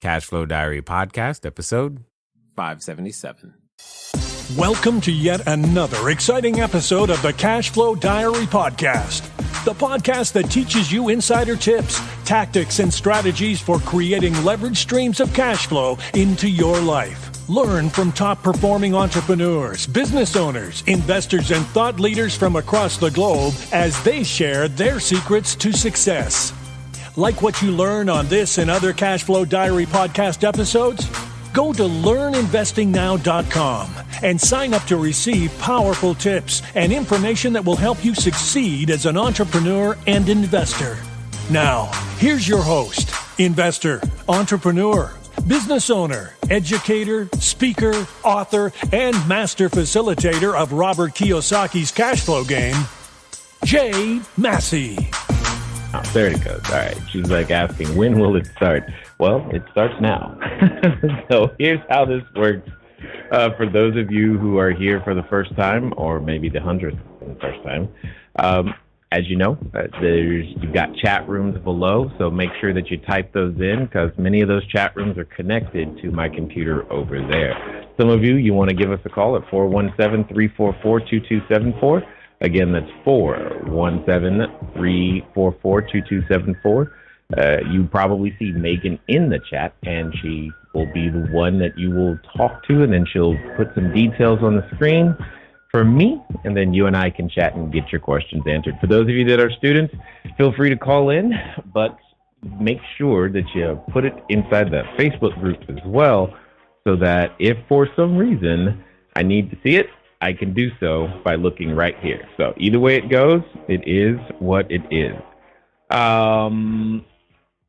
Cashflow Diary Podcast, episode 577. Welcome to yet another exciting episode of the CashFlow Diary Podcast, the podcast that teaches you insider tips, tactics, and strategies for creating leverage streams of cash flow into your life. Learn from top-performing entrepreneurs, business owners, investors, and thought leaders from across the globe as they share their secrets to success. Like what you learn on this and other CashFlow Diary podcast episodes? Go to learninvestingnow.com and sign up to receive powerful tips and information that will help you succeed as an entrepreneur and investor. Now, here's your host, investor, entrepreneur, business owner, educator, speaker, author, and master facilitator of Robert Kiyosaki's cash flow game, Jay Massey. Oh, there it goes. All right. She's like asking, when will it start? Well, it starts now. So here's how this works. For those of you who are here for the first time, or maybe the 100th for the first time, as you know, you've got chat rooms below, so make sure that you type those in because many of those chat rooms are connected to my computer over there. Some of you want to give us a call at 417-344-2274. Again, that's 417-344-2274. You probably see Megan in the chat, and she will be the one that you will talk to, and then she'll put some details on the screen for me, and then you and I can chat and get your questions answered. For those of you that are students, feel free to call in, but make sure that you put it inside the Facebook group as well, so that if for some reason I need to see it, I can do so by looking right here. So either way it goes, it is what it is.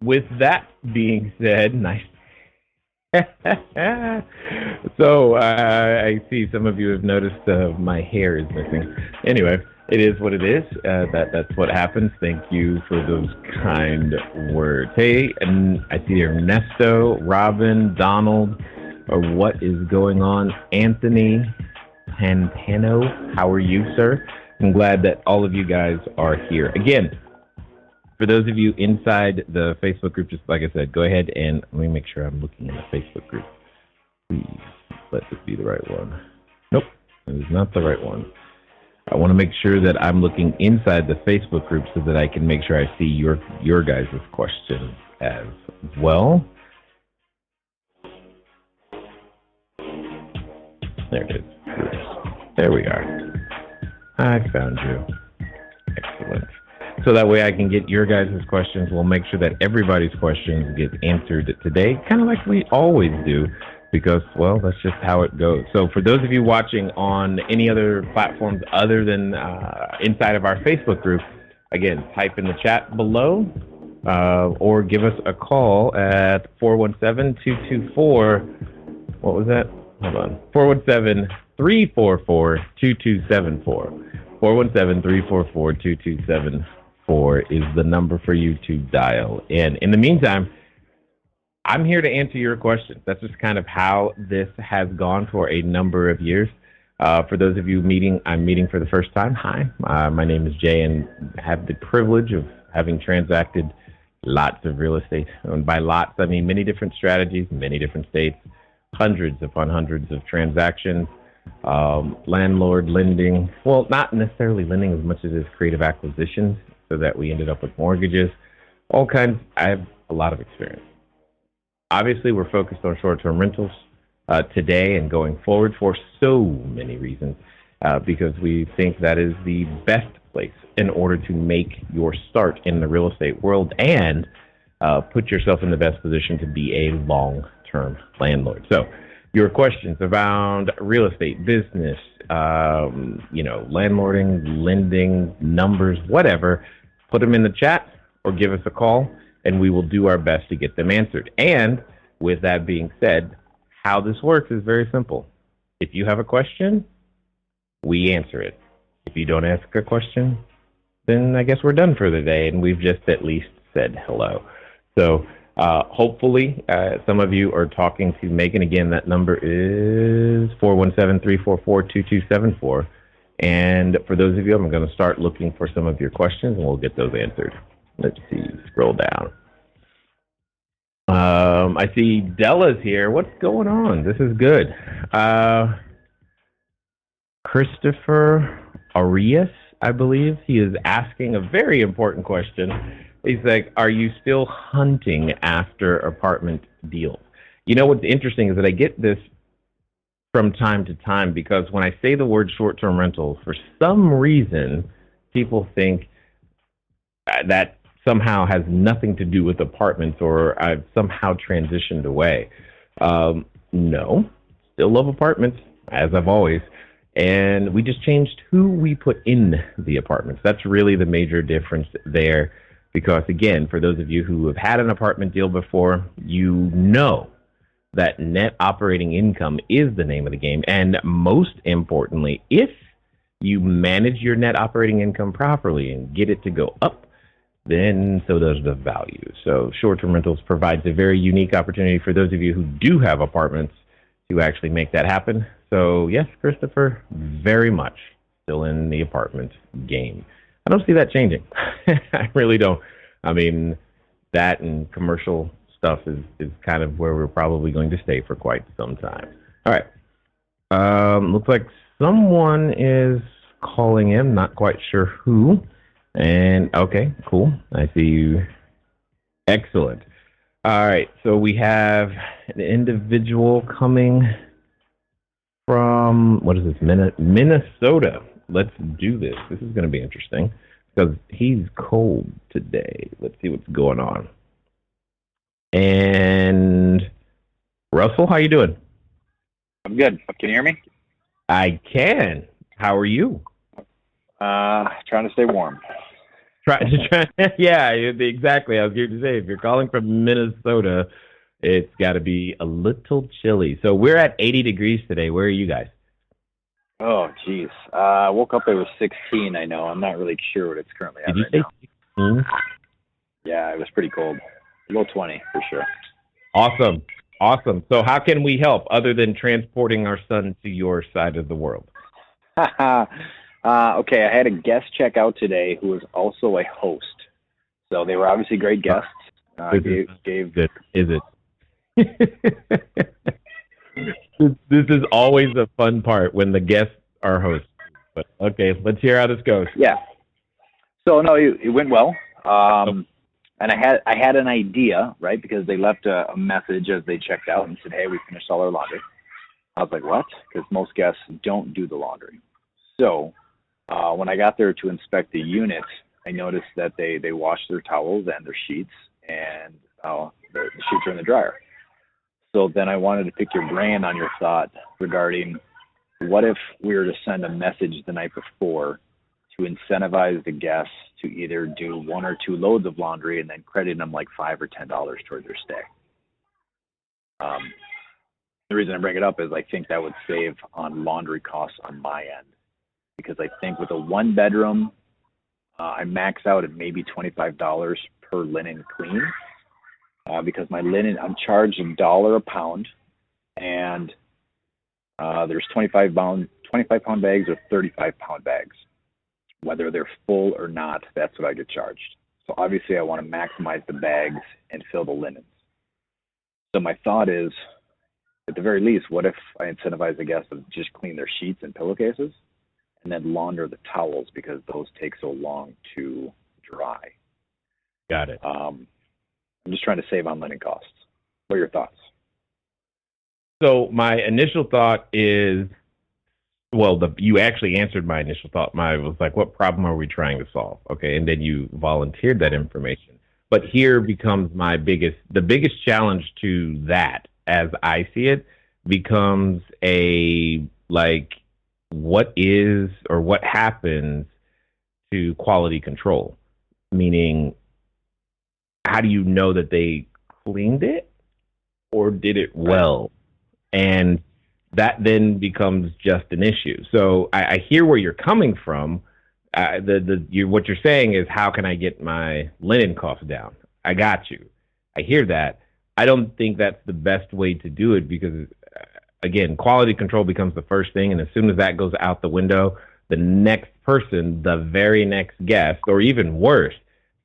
With that being said, nice. So I see some of you have noticed my hair is missing. Anyway, it is what it is. That's what happens. Thank you for those kind words. Hey, and I see Ernesto, Robin, Donald, or what is going on? Anthony Pantano, how are you, sir? I'm glad that all of you guys are here. Again, for those of you inside the Facebook group, just like I said, go ahead and let me make sure I'm looking in the Facebook group. Please let this be the right one. Nope, it is not the right one. I want to make sure that I'm looking inside the Facebook group so that I can make sure I see your guys' questions as well. There it is. There we are. I found you. Excellent. So that way I can get your guys' questions. We'll make sure that everybody's questions get answered today, kind of like we always do, because, well, that's just how it goes. So for those of you watching on any other platforms other than inside of our Facebook group, again, type in the chat below or give us a call at 417-224. What was that? Hold on. 417-344-2274. 417-344-2274 is the number for you to dial in. In the meantime, I'm here to answer your questions. That's just kind of how this has gone for a number of years. For those of you I'm meeting for the first time, hi. My name is Jay, and I have the privilege of having transacted lots of real estate. And by lots, I mean many different strategies, many different states. Hundreds upon hundreds of transactions, landlord lending, well, not necessarily lending as much as it is creative acquisitions, so that we ended up with mortgages, all kinds. I have a lot of experience. Obviously, we're focused on short-term rentals today and going forward for so many reasons, because we think that is the best place in order to make your start in the real estate world and put yourself in the best position to be a long-term landlord. So your questions around real estate, business, landlording, lending, numbers, whatever, put them in the chat or give us a call, and we will do our best to get them answered. And with that being said, how this works is very simple. If you have a question, we answer it. If you don't ask a question, then I guess we're done for the day, and we've just at least said hello. So hopefully some of you are talking to Megan. Again, that number is 417-344-2274. And for those of you, I'm going to start looking for some of your questions, and we'll get those answered. Let's see, scroll down. I see Della's here. What's going on? This is good. Christopher Arias, I believe. He is asking a very important question. He's like, are you still hunting after apartment deals? You know what's interesting is that I get this from time to time because when I say the word short-term rentals, for some reason, people think that somehow has nothing to do with apartments or I've somehow transitioned away. No, still love apartments, as I've always. And we just changed who we put in the apartments. That's really the major difference there. Because, again, for those of you who have had an apartment deal before, you know that net operating income is the name of the game. And most importantly, if you manage your net operating income properly and get it to go up, then so does the value. So short-term rentals provides a very unique opportunity for those of you who do have apartments to actually make that happen. So yes, Christopher, very much still in the apartment game. I don't see that changing. I really don't. I mean, that and commercial stuff is kind of where we're probably going to stay for quite some time. All right. Looks like someone is calling in. Not quite sure who. And okay, cool. I see you. Excellent. All right. So we have an individual coming from, what is this, Minnesota. Let's do this. This is going to be interesting because he's cold today. Let's see what's going on. And Russell, how you doing? I'm good. Can you hear me? I can. How are you? Trying to stay warm. Yeah, exactly. I was going to say, if you're calling from Minnesota, it's got to be a little chilly. So we're at 80 degrees today. Where are you guys? Oh, geez. I woke up, it was 16, I know. I'm not really sure what it's currently at right now. 16? Yeah, it was pretty cold. Low 20, for sure. Awesome. So how can we help other than transporting our son to your side of the world? Okay, I had a guest check out today who was also a host. So they were obviously great guests. Good. Is it? This is always a fun part when the guests are hosts. But okay, let's hear how this goes. Yeah. So no, it went well. And I had an idea, right? Because they left a message as they checked out and said, "Hey, we finished all our laundry." I was like, "What?" Because most guests don't do the laundry. So when I got there to inspect the unit, I noticed that they washed their towels and their sheets, and the sheets are in the dryer. So then I wanted to pick your brain on your thought regarding what if we were to send a message the night before to incentivize the guests to either do 1 or 2 loads of laundry and then credit them like $5 or $10 towards their stay. The reason I bring it up is I think that would save on laundry costs on my end, because I think with a 1-bedroom, I max out at maybe $25 per linen clean. Because my linen, I'm charged $1 a pound, and there's 25-pound bags or 35-pound bags. Whether they're full or not, that's what I get charged. So obviously I want to maximize the bags and fill the linens. So my thought is, at the very least, what if I incentivize the guests to just clean their sheets and pillowcases and then launder the towels because those take so long to dry? Got it. I'm just trying to save on linen costs. What are your thoughts? So my initial thought is, well, you actually answered my initial thought. I was like, what problem are we trying to solve? Okay, and then you volunteered that information. But here becomes the biggest challenge to that, as I see it, becomes what is or what happens to quality control? Meaning, how do you know that they cleaned it or did it well? And that then becomes just an issue. So I hear where you're coming from. What you're saying is, how can I get my linen costs down? I got you. I hear that. I don't think that's the best way to do it because, again, quality control becomes the first thing. And as soon as that goes out the window, the next person, the very next guest, or even worse,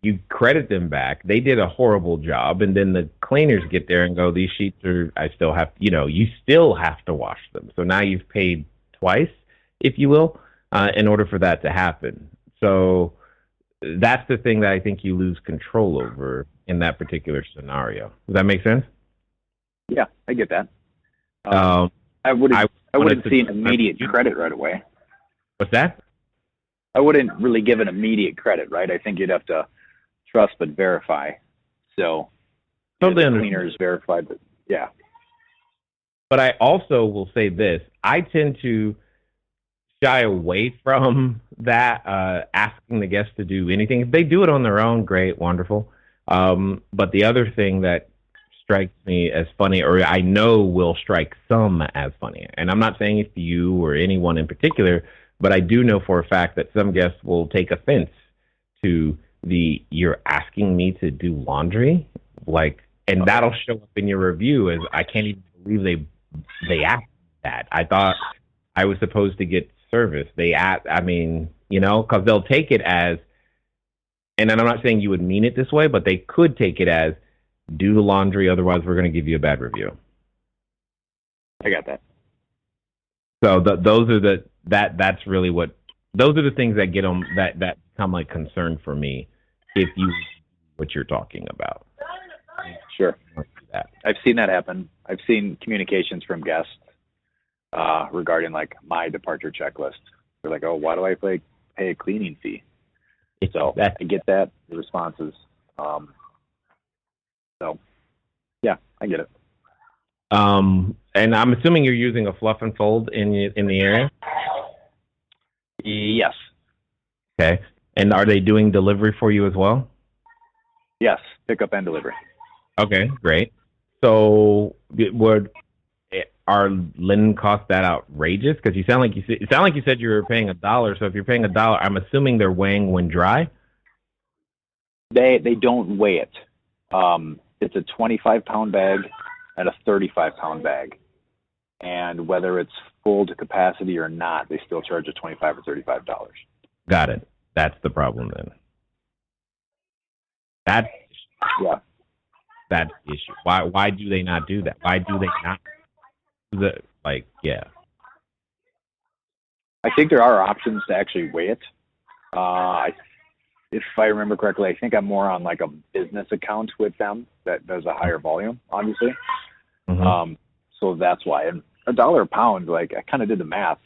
you credit them back. They did a horrible job, and then the cleaners get there and go, "These sheets are. I still have. You still have to wash them. So now you've paid twice, if you will, in order for that to happen. So that's the thing that I think you lose control over in that particular scenario. Does that make sense? Yeah, I get that. I wouldn't see an immediate credit right away. What's that? I wouldn't really give an immediate credit, right? I think you'd have to trust but verify. So totally the cleaners verified that, yeah. But I also will say this. I tend to shy away from that, asking the guests to do anything. If they do it on their own, great, wonderful. But the other thing that strikes me as funny, or I know will strike some as funny, and I'm not saying it's you or anyone in particular, but I do know for a fact that some guests will take offense to you're asking me to do laundry, and that'll show up in your review as I can't even believe they asked that. I thought I was supposed to get service. Because they'll take it as, and I'm not saying you would mean it this way, but they could take it as, do the laundry, otherwise we're going to give you a bad review. I got that. So that's really those are the things that get them, that become like concern for me, if you what you're talking about. Sure. I've seen that happen. I've seen communications from guests regarding like my departure checklist. They're like, "Oh, why do I pay a cleaning fee?" So I get that, the responses. So yeah, I get it. And I'm assuming you're using a fluff and fold in the area. Yes. Okay. And are they doing delivery for you as well? Yes, pickup and delivery. Okay, great. So are linen costs that outrageous? Because it sound like you said you were paying $1. So if you're paying $1, I'm assuming they're weighing when dry. They don't weigh it. It's a 25-pound bag and a 35-pound bag, and whether it's full to capacity or not, they still charge a $25 or $35. Got it. That's the problem then. That's the issue. Why do they not do that? Why do they not? I think there are options to actually weigh it. If I remember correctly, I think I'm more on like a business account with them that does a higher volume, obviously. Mm-hmm. So that's why. And $1 a pound, like I kind of did the math.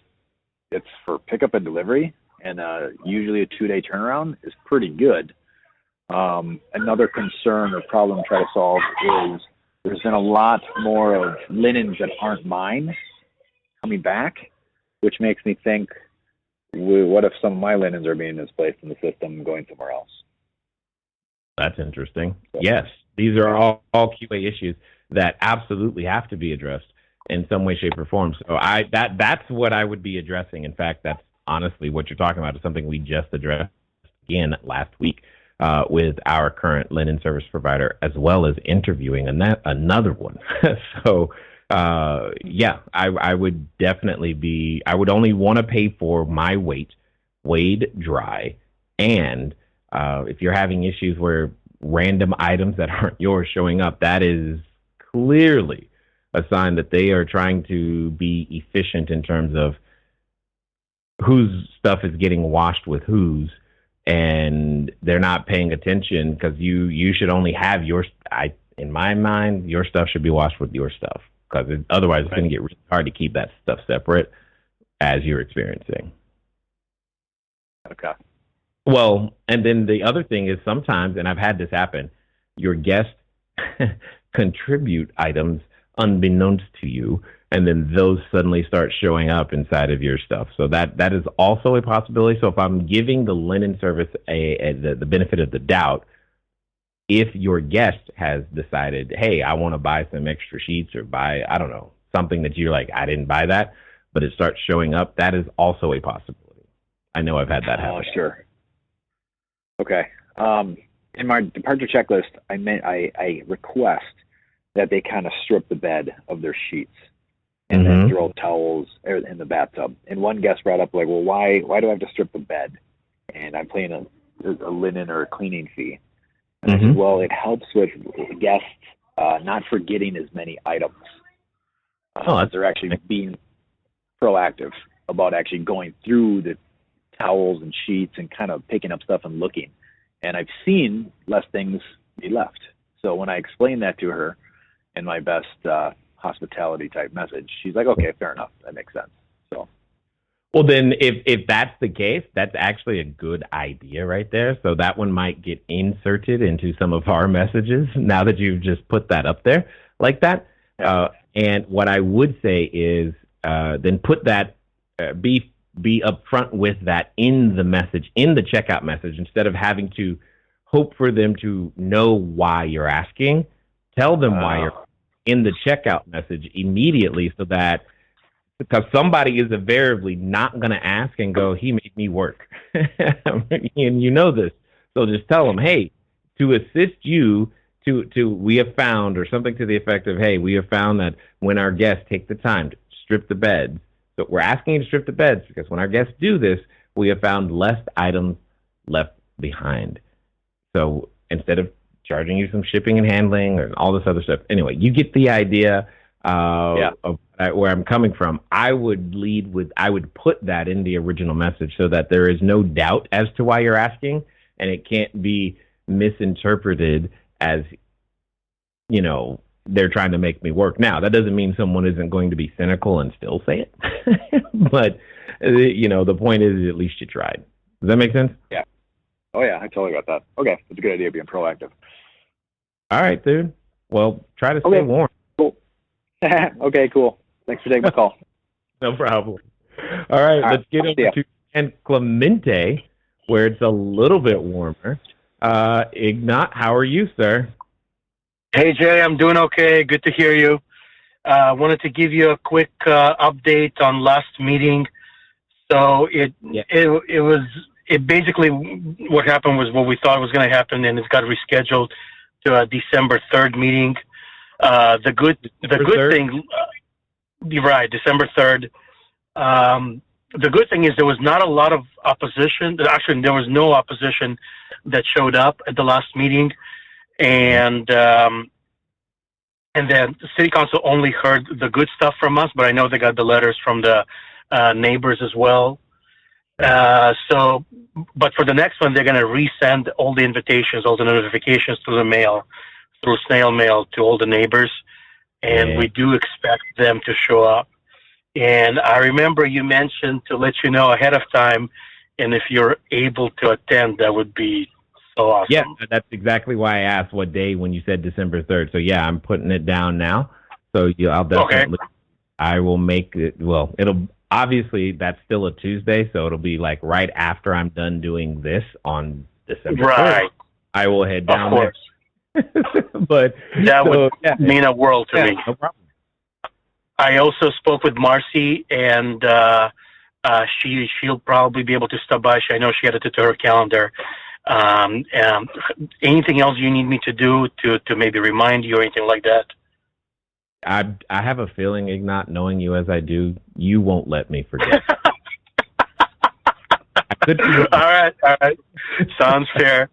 It's for pickup and delivery, and usually a 2-day turnaround is pretty good. Another concern or problem I'm trying to solve is there's been a lot more of linens that aren't mine coming back, which makes me think, what if some of my linens are being misplaced in the system and going somewhere else? That's interesting. Yes, these are all QA issues that absolutely have to be addressed in some way, shape, or form. So that's what I would be addressing. In fact, that's honestly what you're talking about is something we just addressed again last week with our current linen service provider, as well as interviewing another one. So I would definitely I would only want to pay for my weight, weighed dry, and if you're having issues where random items that aren't yours showing up, that is clearly a sign that they are trying to be efficient in terms of whose stuff is getting washed with whose, and they're not paying attention because you should only have in my mind, your stuff should be washed with your stuff, because otherwise it's going to get really hard to keep that stuff separate as you're experiencing. Okay. Well, and then the other thing is sometimes, and I've had this happen, your guests contribute items unbeknownst to you, and then those suddenly start showing up inside of your stuff. So that is also a possibility. So if I'm giving the linen service the benefit of the doubt, if your guest has decided, hey, I want to buy some extra sheets or buy, I don't know, something that you're like, I didn't buy that, but it starts showing up, that is also a possibility. I know I've had that happen. Oh, sure. Okay. In my departure checklist, I request that they kind of strip the bed of their sheets and then throw towels in the bathtub. And one guest brought up, like, well, why do I have to strip the bed? And I'm paying a linen or a cleaning fee. And I said, well, it helps with guests not forgetting as many items. They're actually being proactive about actually going through the towels and sheets and kind of picking up stuff and looking. And I've seen less things be left. So when I explained that to her in my best hospitality type message, she's like, okay, fair enough. That makes sense. So. Well, then if that's the case, that's actually a good idea right there. So that one might get inserted into some of our messages now that you've just put that up there like that. Yeah. And what I would say is then put that, be upfront with that in the message, in the checkout message, instead of having to hope for them to know why you're asking. Tell them why you're in the checkout message immediately, so that, because somebody is invariably not going to ask and go, he made me work. And you know this. So just tell them, hey, to assist you, we have found, or something to the effect of, hey, we have found that when our guests take the time to strip the beds, so we're asking you to strip the beds because when our guests do this, we have found less items left behind. So instead of charging you some shipping and handling and all this other stuff, anyway, you get the idea of where I'm coming from. I would put that in the original message so that there is no doubt as to why you're asking, and it can't be misinterpreted as, you know, they're trying to make me work. Now, that doesn't mean someone isn't going to be cynical and still say it. But, you know, the point is at least you tried. Does that make sense? Yeah. Oh, yeah, I totally got that. Okay, that's a good idea, being proactive. All right, dude. Well, try to stay warm. Cool. Okay, cool. Thanks for taking my call. No problem. All right, let's get over to San Clemente, where it's a little bit warmer. Ignat, how are you, sir? Hey, Jay, I'm doing okay. Good to hear you. Wanted to give you a quick update on last meeting. So it basically, what happened was what we thought was going to happen, and it's got rescheduled to a December 3rd meeting. The good thing, you're right, December 3rd. The good thing is there was not a lot of opposition. Actually, there was no opposition that showed up at the last meeting. And then the city council only heard the good stuff from us, but I know they got the letters from the neighbors as well. But for the next one, they're going to resend all the invitations, all the notifications through the mail, through snail mail to all the neighbors. And we do expect them to show up. And I remember you mentioned to let you know ahead of time, and if you're able to attend, that would be so awesome. Yeah, that's exactly why I asked what day when you said December 3rd. So, yeah, I'm putting it down now. So I'll definitely, I will make it, well, it'll, obviously, that's still a Tuesday, so it'll be like right after I'm done doing this on December 3rd. I will head down there. But that would mean a world to me. No problem. I also spoke with Marcy, and she'll probably be able to stop by. I know she added it to her calendar. Anything else you need me to do to maybe remind you or anything like that? I have a feeling, Ignat, knowing you as I do, you won't let me forget. All right. Sounds fair.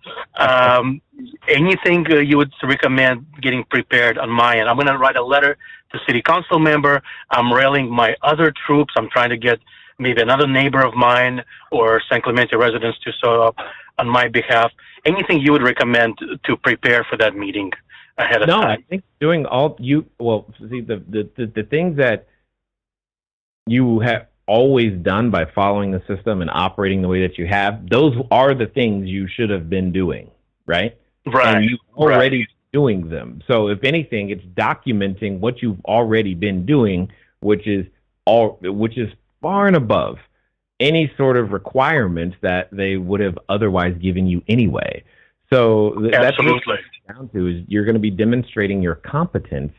Anything you would recommend getting prepared on my end? I'm going to write a letter to city council member. I'm rallying my other troops. I'm trying to get maybe another neighbor of mine or San Clemente residents to show up on my behalf. Anything you would recommend to prepare for that meeting ahead of time? No, I think doing the things that you have always done by following the system and operating the way that you have, those are the things you should have been doing, right? Right. And you've already doing them. So if anything, it's documenting what you've already been doing, which is far and above any sort of requirements that they would have otherwise given you anyway. So that's what it's down to, is you're going to be demonstrating your competence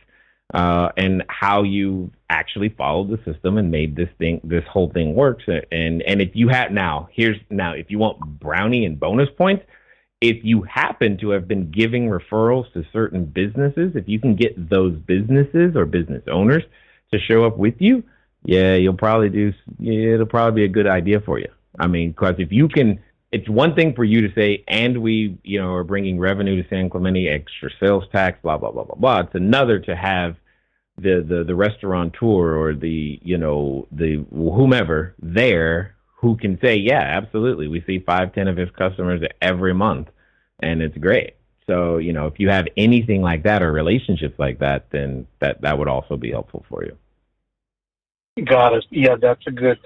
and how you actually followed the system and made this whole thing works. And if you have if you want brownie and bonus points, if you happen to have been giving referrals to certain businesses, if you can get those businesses or business owners to show up with you, it'll probably be a good idea for you. I mean, because if you can it's one thing for you to say, and we, are bringing revenue to San Clemente, extra sales tax, blah, blah, blah, blah, blah. It's another to have the restaurateur or the whomever there who can say, yeah, absolutely. We see 5-10 of his customers every month, and it's great. So, if you have anything like that or relationships like that, then that would also be helpful for you. Got it. Yeah, that's a good.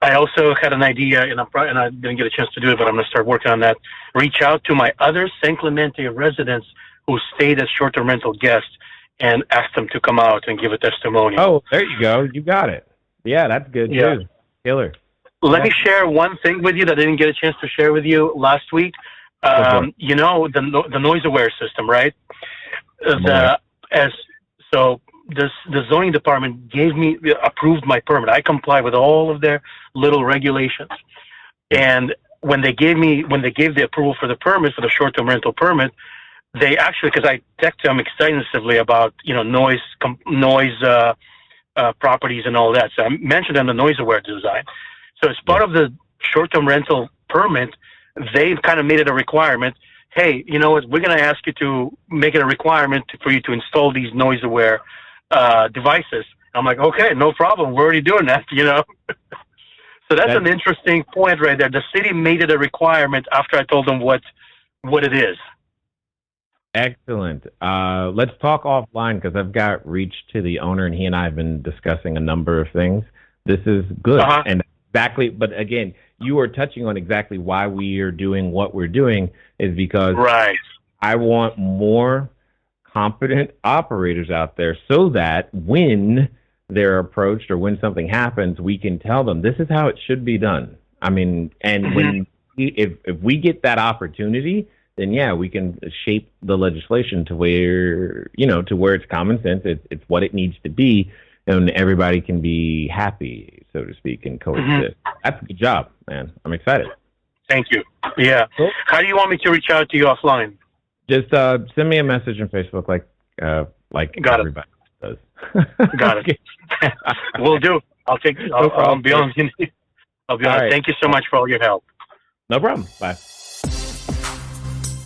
I also had an idea, and I didn't get a chance to do it, but I'm going to start working on that. Reach out to my other San Clemente residents who stayed as short-term rental guests and ask them to come out and give a testimonial. Oh, there you go. You got it. Yeah, that's good too. Killer. Let me share one thing with you that I didn't get a chance to share with you last week. The noise aware system, right? The zoning department approved my permit. I comply with all of their little regulations. And when they gave the approval for the permit, for the short-term rental permit, they actually, because I texted them extensively about, noise properties and all that. So I mentioned on the noise aware design. So as part of the short-term rental permit, they kind of made it a requirement. Hey, you know what? We're going to ask you to make it a requirement for you to install these noise aware devices. I'm like, okay, no problem. We're already doing that, So that's an interesting point right there. The city made it a requirement after I told them what it is. Excellent. Let's talk offline because I've got reach to the owner and he and I have been discussing a number of things. This is good. And exactly, but again, you are touching on exactly why we are doing what we're doing is because I want more competent operators out there so that when they're approached or when something happens, we can tell them this is how it should be done. I mean, and when if we get that opportunity, then yeah, we can shape the legislation to where it's common sense. It's what it needs to be, and everybody can be happy, so to speak, and coexist. That's a good job, man. I'm excited. Thank you. Yeah. Cool. How do you want me to reach out to you offline? Just send me a message on Facebook, like everybody does. Got it. Will do. I'll be on. I'll be on. Right. Thank you so much for all your help. No problem. Bye.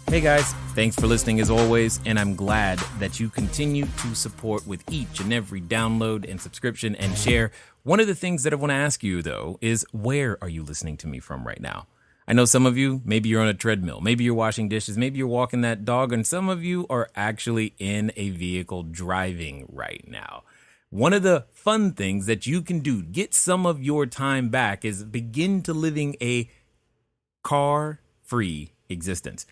Hey guys, thanks for listening as always, and I'm glad that you continue to support with each and every download and subscription and share. One of the things that I want to ask you, though, is where are you listening to me from right now? I know some of you, maybe you're on a treadmill, maybe you're washing dishes, maybe you're walking that dog, and some of you are actually in a vehicle driving right now. One of the fun things that you can do, get some of your time back, is begin to living a car-free existence.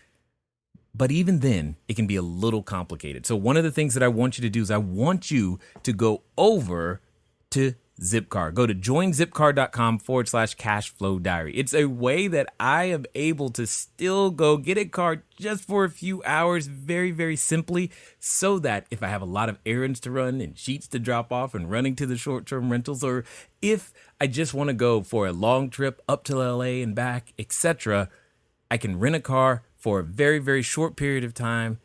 But even then, it can be a little complicated. So one of the things that I want you to do is I want you to go over to Zipcar. Go to joinzipcar.com/CashFlowDiary. It's a way that I am able to still go get a car just for a few hours very, very simply, so that if I have a lot of errands to run and sheets to drop off and running to the short-term rentals, or if I just want to go for a long trip up to LA and back, etc., I can rent a car for a very, very short period of time.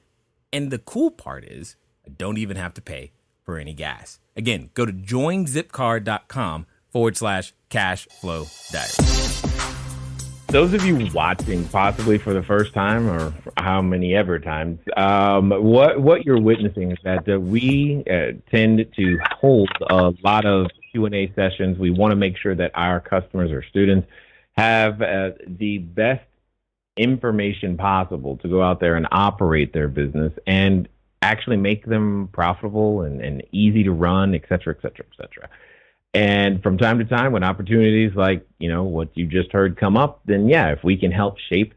And the cool part is I don't even have to pay for any gas. Again, go to joinzipcar.com/CashFlowDiary. Those of you watching possibly for the first time or how many ever times, what you're witnessing is that we tend to hold a lot of Q&A sessions. We want to make sure that our customers or students have the best information possible to go out there and operate their business and actually make them profitable and easy to run, et cetera, et cetera, et cetera. And from time to time, when opportunities like, what you just heard come up, then yeah, if we can help shape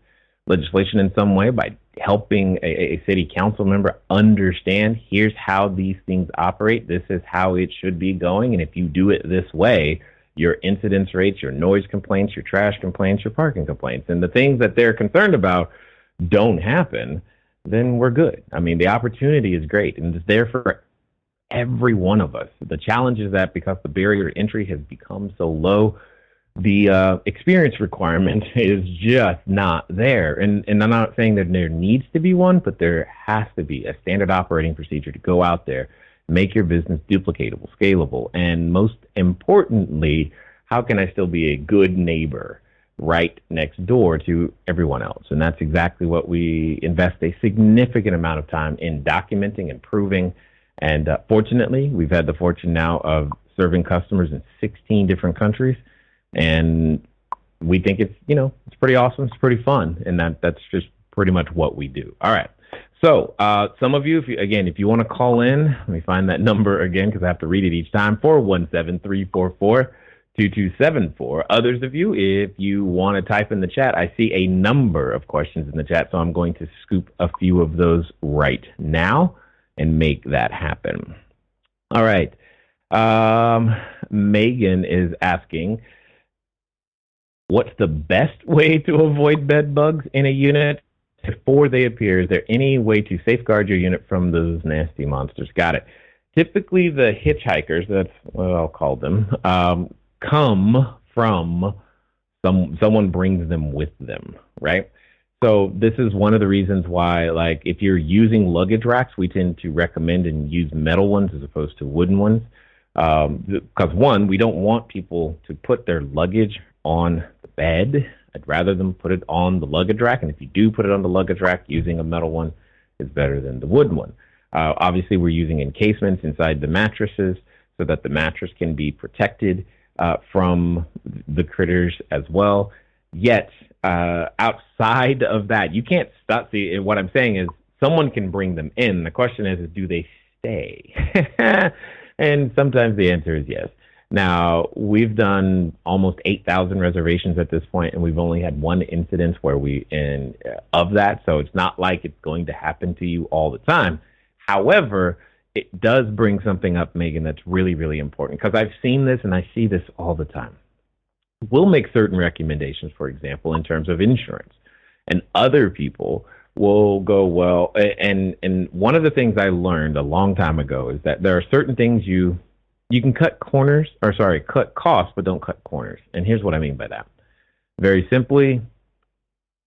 legislation in some way by helping a city council member understand, here's how these things operate, this is how it should be going, and if you do it this way, your incidence rates, your noise complaints, your trash complaints, your parking complaints, and the things that they're concerned about don't happen, then we're good. I mean, the opportunity is great, and it's there for every one of us. The challenge is that because the barrier to entry has become so low, the experience requirement is just not there. And I'm not saying that there needs to be one, but there has to be a standard operating procedure to go out there, make your business duplicatable, scalable, and most importantly, how can I still be a good neighbor right next door to everyone else. And that's exactly what we invest a significant amount of time in documenting and proving. And fortunately, we've had the fortune now of serving customers in 16 different countries. And we think it's, it's pretty awesome. It's pretty fun. And that's just pretty much what we do. All right. So some of you, if you want to call in, let me find that number again because I have to read it each time, 417-344-2274. Others of you, if you want to type in the chat, I see a number of questions in the chat, so I'm going to scoop a few of those right now and make that happen. All right. Megan is asking, what's the best way to avoid bed bugs in a unit before they appear? Is there any way to safeguard your unit from those nasty monsters? Got it. Typically, the hitchhikers, that's what I'll call them, come from someone brings them with them, right? So this is one of the reasons why, like, if you're using luggage racks, we tend to recommend and use metal ones as opposed to wooden ones. Because one, we don't want people to put their luggage on the bed. I'd rather them put it on the luggage rack. And if you do put it on the luggage rack, using a metal one is better than the wooden one. Obviously, we're using encasements inside the mattresses so that the mattress can be protected from the critters as well. Yet, outside of that, you can't stop. See, what I'm saying is someone can bring them in. The question is do they stay? And sometimes the answer is yes. Now, we've done almost 8,000 reservations at this point, and we've only had one incident where of that. So it's not like it's going to happen to you all the time. However, it does bring something up, Megan, that's really, really important, because I've seen this and I see this all the time. We'll make certain recommendations, for example, in terms of insurance, and other people will go, well, and one of the things I learned a long time ago is that there are certain things you can cut costs, but don't cut corners. And here's what I mean by that. Very simply,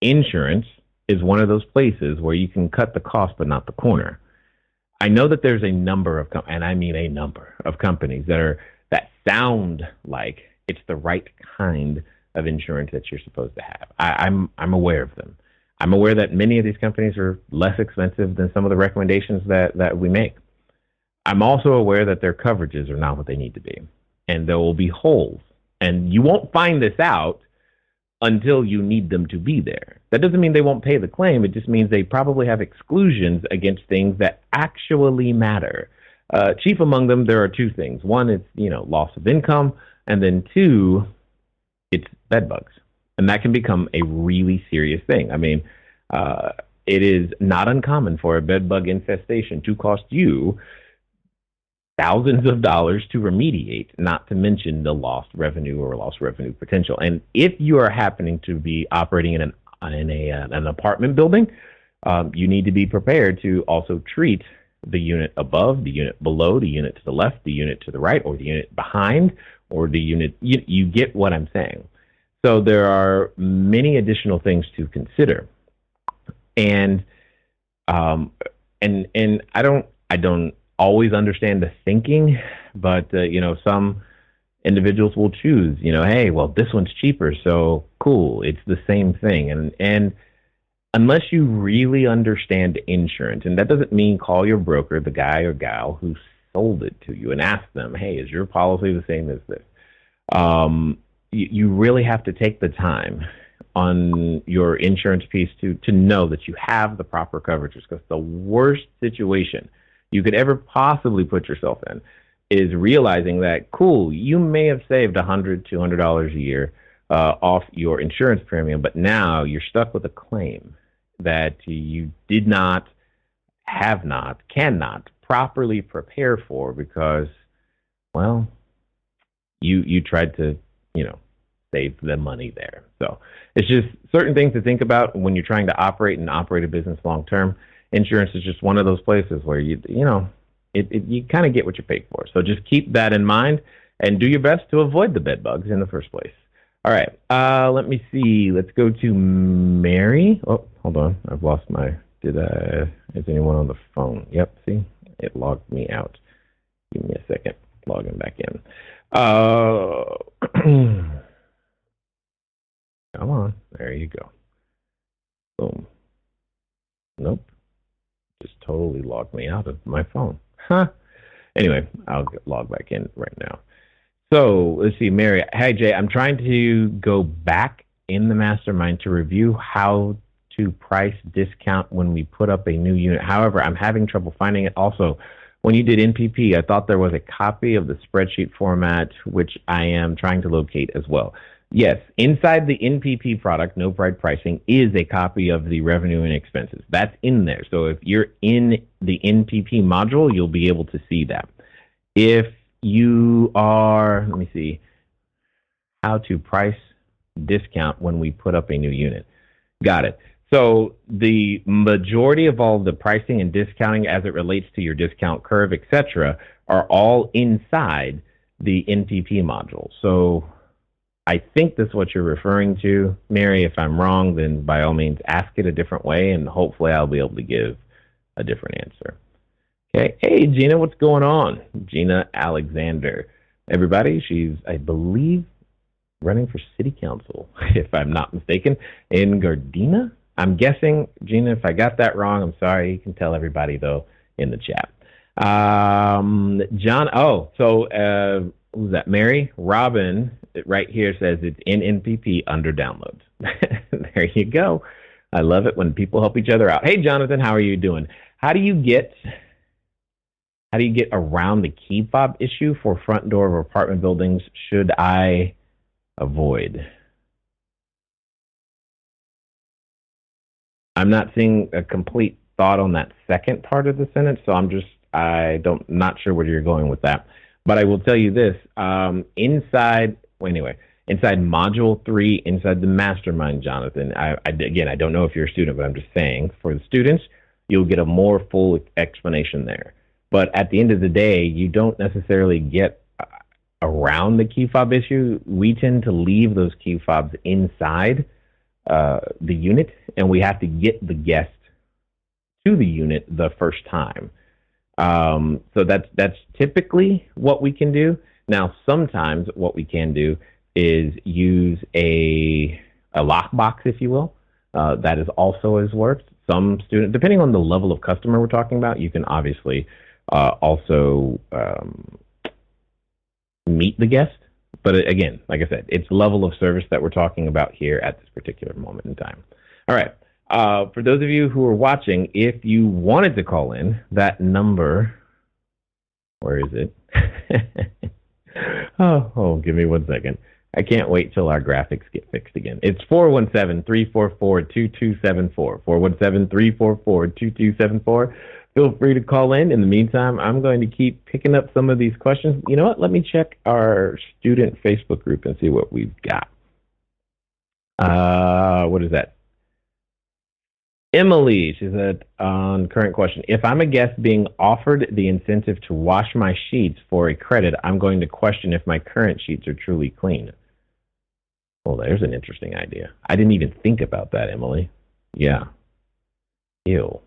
insurance is one of those places where you can cut the cost, but not the corner. I know that there's a number of, and I mean a number of companies that sound like it's the right kind of insurance that you're supposed to have. I'm aware of them. I'm aware that many of these companies are less expensive than some of the recommendations that we make. I'm also aware that their coverages are not what they need to be, and there will be holes. And you won't find this out until you need them to be there. That doesn't mean they won't pay the claim. It just means they probably have exclusions against things that actually matter. Chief among them, there are two things. One is, loss of income, and then two, it's bed bugs. And that can become a really serious thing. I mean, it is not uncommon for a bed bug infestation to cost you thousands of dollars to remediate, not to mention the lost revenue or lost revenue potential. And if you are happening to be operating in an apartment building, you need to be prepared to also treat the unit above, the unit below, the unit to the left, the unit to the right, or the unit behind, or the unit. You get what I'm saying. So there are many additional things to consider, and I don't always understand the thinking, but some individuals will choose, hey, well, this one's cheaper, so cool, it's the same thing. And unless you really understand insurance, and that doesn't mean call your broker, the guy or gal who sold it to you, and ask them, hey, is your policy the same as this? You really have to take the time on your insurance piece to know that you have the proper coverages, because the worst situation you could ever possibly put yourself in is realizing that, cool, you may have saved $100, $200 a year off your insurance premium, but now you're stuck with a claim that you did not, have not, cannot properly prepare for because, well, you tried to, save the money there. So it's just certain things to think about when you're trying to operate a business long term. Insurance is just one of those places where you kind of get what you pay for. So just keep that in mind and do your best to avoid the bed bugs in the first place. All right. Let me see. Let's go to Mary. Oh, hold on. I've lost is anyone on the phone? Yep. See, it logged me out. Give me a second. Logging back in. No. on. There you go. Boom. Nope. Just totally logged me out of my phone. Huh. Anyway, I'll log back in right now. So let's see, Mary. Hi, Jay. I'm trying to go back in the mastermind to review how to price discount when we put up a new unit. However, I'm having trouble finding it. Also, when you did NPP, I thought there was a copy of the spreadsheet format, which I am trying to locate as well. Yes, inside the NPP product, No Pride Pricing, is a copy of the revenue and expenses. That's in there. So if you're in the NPP module, you'll be able to see that. If you are, let me see, how to price discount when we put up a new unit. Got it. So the majority of all the pricing and discounting as it relates to your discount curve, etc., are all inside the NPP module. So I think that's what you're referring to. Mary, if I'm wrong, then by all means ask it a different way, and hopefully I'll be able to give a different answer. Okay. Hey, Gina, what's going on? Gina Alexander. Everybody, she's, I believe, running for city council, if I'm not mistaken, in Gardena. I'm guessing, Gina, if I got that wrong, I'm sorry. You can tell everybody, though, in the chat. John, who's that? Mary? Robin, right here says it's in NPP under downloads. There you go. I love it when people help each other out. Hey, Jonathan, how are you doing? How do you get around the key fob issue for front door of apartment buildings? Should I avoid? I'm not seeing a complete thought on that second part of the sentence, so not sure where you're going with that. But I will tell you this, inside Module 3, inside the Mastermind, Jonathan, I don't know if you're a student, but I'm just saying, for the students, you'll get a more full explanation there. But at the end of the day, you don't necessarily get around the key fob issue. We tend to leave those key fobs inside the unit, and we have to get the guest to the unit the first time. So that's typically what we can do. Now, sometimes what we can do is use a lockbox, if you will. That is also has worked. Some students, depending on the level of customer we're talking about, you can obviously also meet the guest. But again, like I said, it's level of service that we're talking about here at this particular moment in time. All right. For those of you who are watching, if you wanted to call in, that number, where is it? oh, give me 1 second. I can't wait till our graphics get fixed again. It's 417-344-2274. 417-344-2274. Feel free to call in. In the meantime, I'm going to keep picking up some of these questions. You know what? Let me check our student Facebook group and see what we've got. What is that? Emily, she said on current question, if I'm a guest being offered the incentive to wash my sheets for a credit, I'm going to question if my current sheets are truly clean. Well, there's an interesting idea. I didn't even think about that, Emily. Yeah. Ew.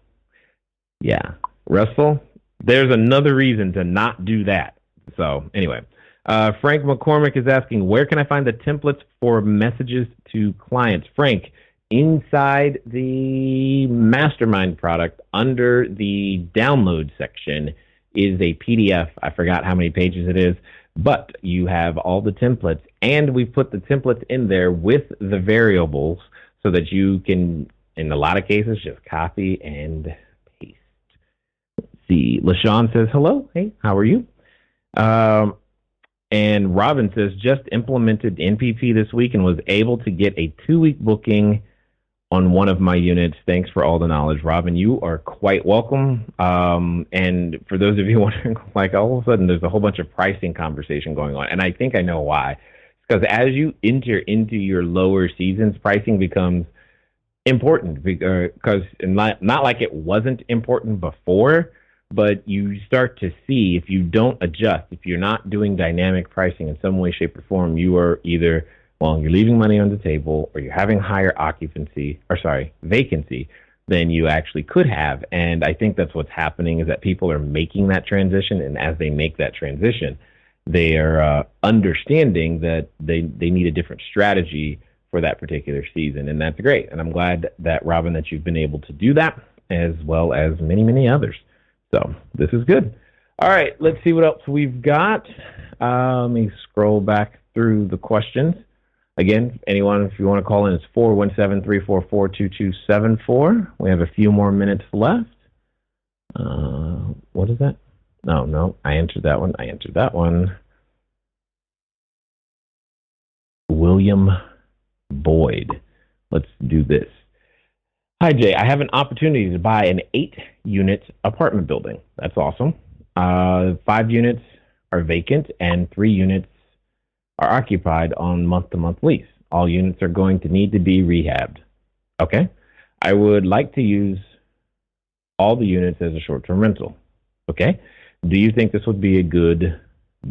Yeah. Russell, there's another reason to not do that. So anyway, Frank McCormick is asking, where can I find the templates for messages to clients? Frank, inside the Mastermind product, under the download section, is a PDF. I forgot how many pages it is, but you have all the templates, and we've put the templates in there with the variables so that you can, in a lot of cases, just copy and paste. Let's see. LaShawn says, hello. Hey, how are you? And Robin says, just implemented NPP this week and was able to get a 2-week booking on one of my units. Thanks for all the knowledge. Robin, you are quite welcome. And for those of you wondering, like all of a sudden there's a whole bunch of pricing conversation going on. And I think I know why. Because as you enter into your lower seasons, pricing becomes important because not like it wasn't important before, but you start to see if you don't adjust, if you're not doing dynamic pricing in some way, shape, or form, you are either, well, you're leaving money on the table or you're having higher vacancy than you actually could have. And I think that's what's happening is that people are making that transition. And as they make that transition, they are understanding that they need a different strategy for that particular season, and that's great. And I'm glad that, Robin, that you've been able to do that, as well as many, many others. So this is good. All right, let's see what else we've got. Let me scroll back through the questions. Again, anyone, if you want to call in, it's 417-344-2274. We have a few more minutes left. What is that? No, I answered that one. William Boyd. Let's do this. Hi, Jay. I have an opportunity to buy an 8-unit apartment building. That's awesome. 5 units are vacant and 3 units are occupied on month-to-month lease. All units are going to need to be rehabbed. Okay. I would like to use all the units as a short-term rental. Okay. Do you think this would be a good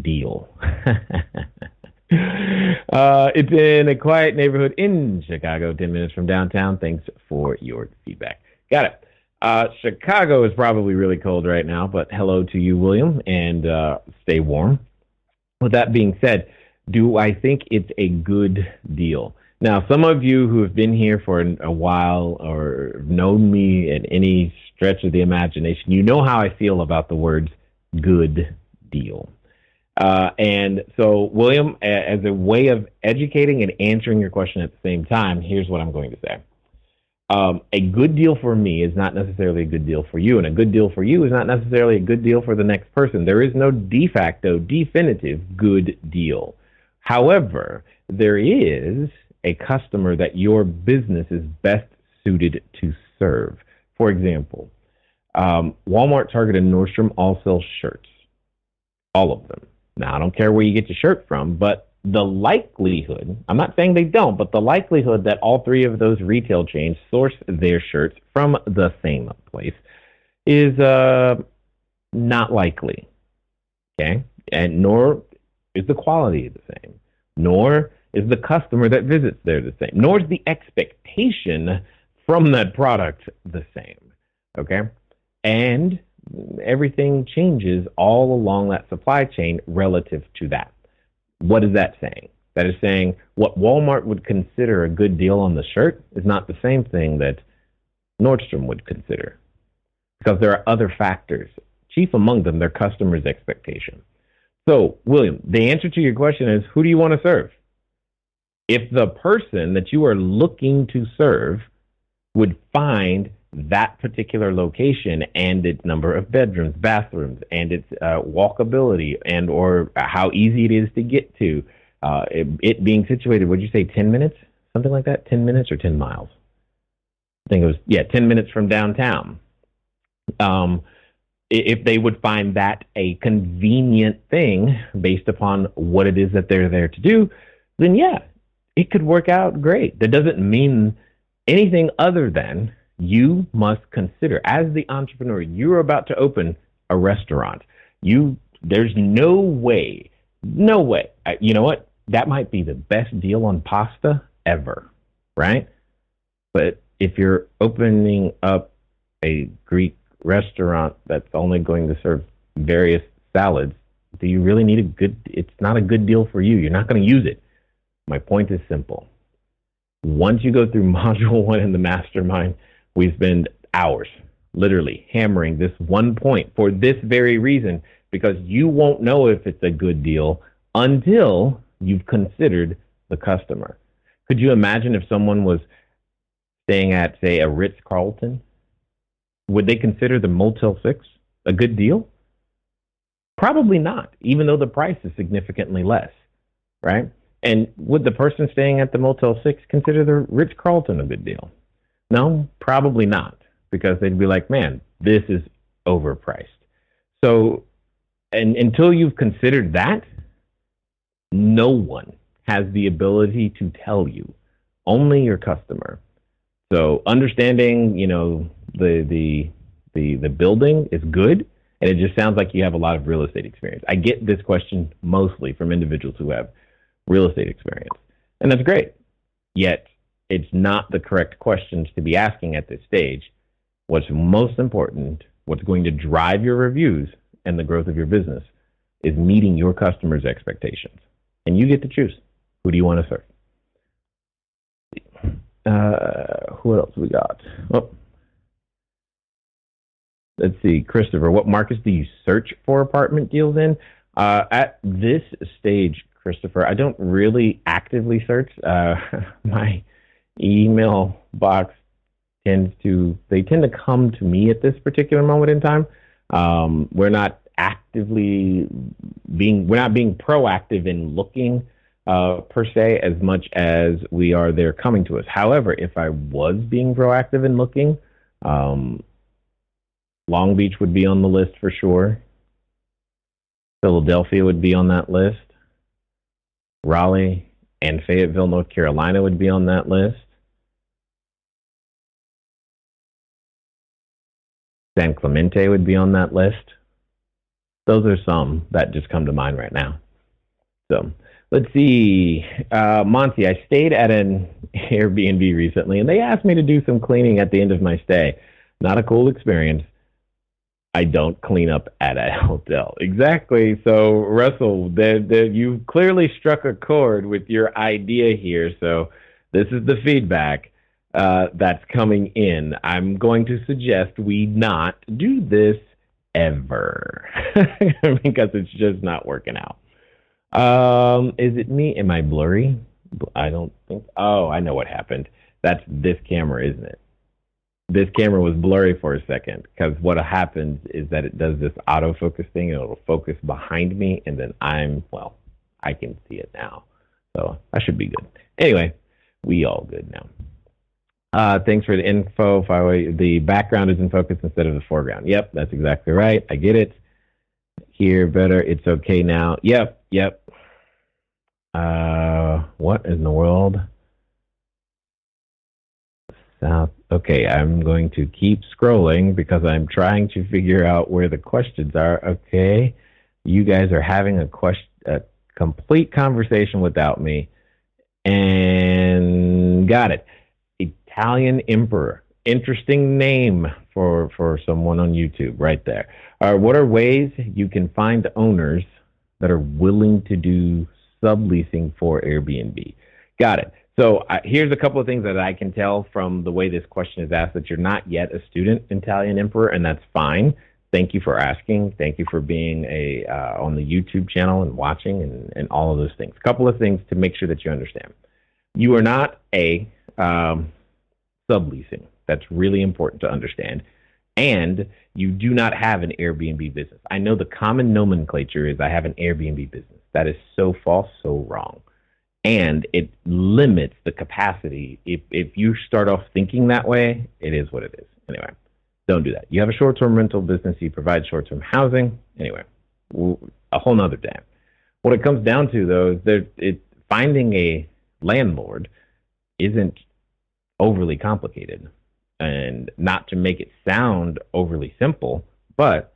deal? It's in a quiet neighborhood in Chicago, 10 minutes from downtown. Thanks for your feedback. Got it. Chicago is probably really cold right now, but hello to you, William, and stay warm. With that being said, do I think it's a good deal? Now, some of you who have been here for a while or known me in any stretch of the imagination, you know how I feel about the words good deal. And so, William, as a way of educating and answering your question at the same time, here's what I'm going to say. A good deal for me is not necessarily a good deal for you, and a good deal for you is not necessarily a good deal for the next person. There is no de facto, definitive good deal. However, there is a customer that your business is best suited to serve. For example, Walmart, Target, and Nordstrom all sell shirts. All of them. Now, I don't care where you get your shirt from, but the likelihood, I'm not saying they don't, but the likelihood that all 3 of those retail chains source their shirts from the same place is not likely. Okay? And nor is the quality the same, nor is the customer that visits there the same, nor is the expectation from that product the same. Okay? And everything changes all along that supply chain relative to that. What is that saying? That is saying what Walmart would consider a good deal on the shirt is not the same thing that Nordstrom would consider, because there are other factors, chief among them their customer's expectation. So, William, the answer to your question is, who do you want to serve? If the person that you are looking to serve would find that particular location and its number of bedrooms, bathrooms, and its walkability, and or how easy it is to get to, it being situated, would you say 10 minutes? Something like that? 10 minutes or 10 miles? I think it was, 10 minutes from downtown. If they would find that a convenient thing based upon what it is that they're there to do, then it could work out great. That doesn't mean anything other than you must consider, as the entrepreneur, you're about to open a restaurant. There's no way. You know what? That might be the best deal on pasta ever, right? But if you're opening up a Greek restaurant that's only going to serve various salads, do you really need it's not a good deal for you. You're not going to use it. My point is simple. Once you go through module 1 in the mastermind, we spend hours literally hammering this one point for this very reason, because you won't know if it's a good deal until you've considered the customer. Could you imagine if someone was staying at, say, a Ritz-Carlton? Would they consider the Motel 6 a good deal? Probably not, even though the price is significantly less, right? And would the person staying at the Motel 6 consider the Ritz-Carlton a good deal? No, probably not, because they'd be like, man, this is overpriced. So, and until you've considered that, no one has the ability to tell you, only your customer. So understanding, the building is good, and it just sounds like you have a lot of real estate experience. I get this question mostly from individuals who have real estate experience, and that's great. Yet, it's not the correct questions to be asking at this stage. What's most important, what's going to drive your reviews and the growth of your business, is meeting your customers' expectations. And you get to choose. Who do you want to serve? Who else we got? Oh, let's see, Christopher. What markets do you search for apartment deals in? At this stage, Christopher, I don't really actively search. My email box tend to come to me at this particular moment in time. We're not being proactive in looking per se as much as we are there coming to us. However, if I was being proactive in looking, Long Beach would be on the list for sure. Philadelphia would be on that list. Raleigh and Fayetteville, North Carolina would be on that list. San Clemente would be on that list. Those are some that just come to mind right now. So let's see. Monty, I stayed at an Airbnb recently, and they asked me to do some cleaning at the end of my stay. Not a cool experience. I don't clean up at a hotel. Exactly. So, Russell, you clearly struck a chord with your idea here. So this is the feedback that's coming in. I'm going to suggest we not do this ever because it's just not working out. Is it me? Am I blurry? I don't think. Oh, I know what happened. That's this camera, isn't it? This camera was blurry for a second because what happens is that it does this autofocus thing and it'll focus behind me, and then I can see it now. So I should be good. Anyway, we all good now. Thanks for the info. The background is in focus instead of the foreground. Yep, that's exactly right. I get it. Here, better. It's okay now. Yep. What in the world? South. Okay, I'm going to keep scrolling because I'm trying to figure out where the questions are. Okay, you guys are having a complete conversation without me. And got it. Italian Emperor. Interesting name for someone on YouTube right there. What are ways you can find owners that are willing to do subleasing for Airbnb? Got it. So here's a couple of things that I can tell from the way this question is asked, that you're not yet a student, Italian Emperor, and that's fine. Thank you for asking. Thank you for being on the YouTube channel and watching and all of those things. A couple of things to make sure that you understand. You are not a subleasing. That's really important to understand. And you do not have an Airbnb business. I know the common nomenclature is I have an Airbnb business. That is so false, so wrong. And it limits the capacity. If you start off thinking that way, it is what it is. Anyway, don't do that. You have a short-term rental business. You provide short-term housing. Anyway, a whole nother day. What it comes down to, though, is finding a landlord isn't overly complicated. And not to make it sound overly simple, but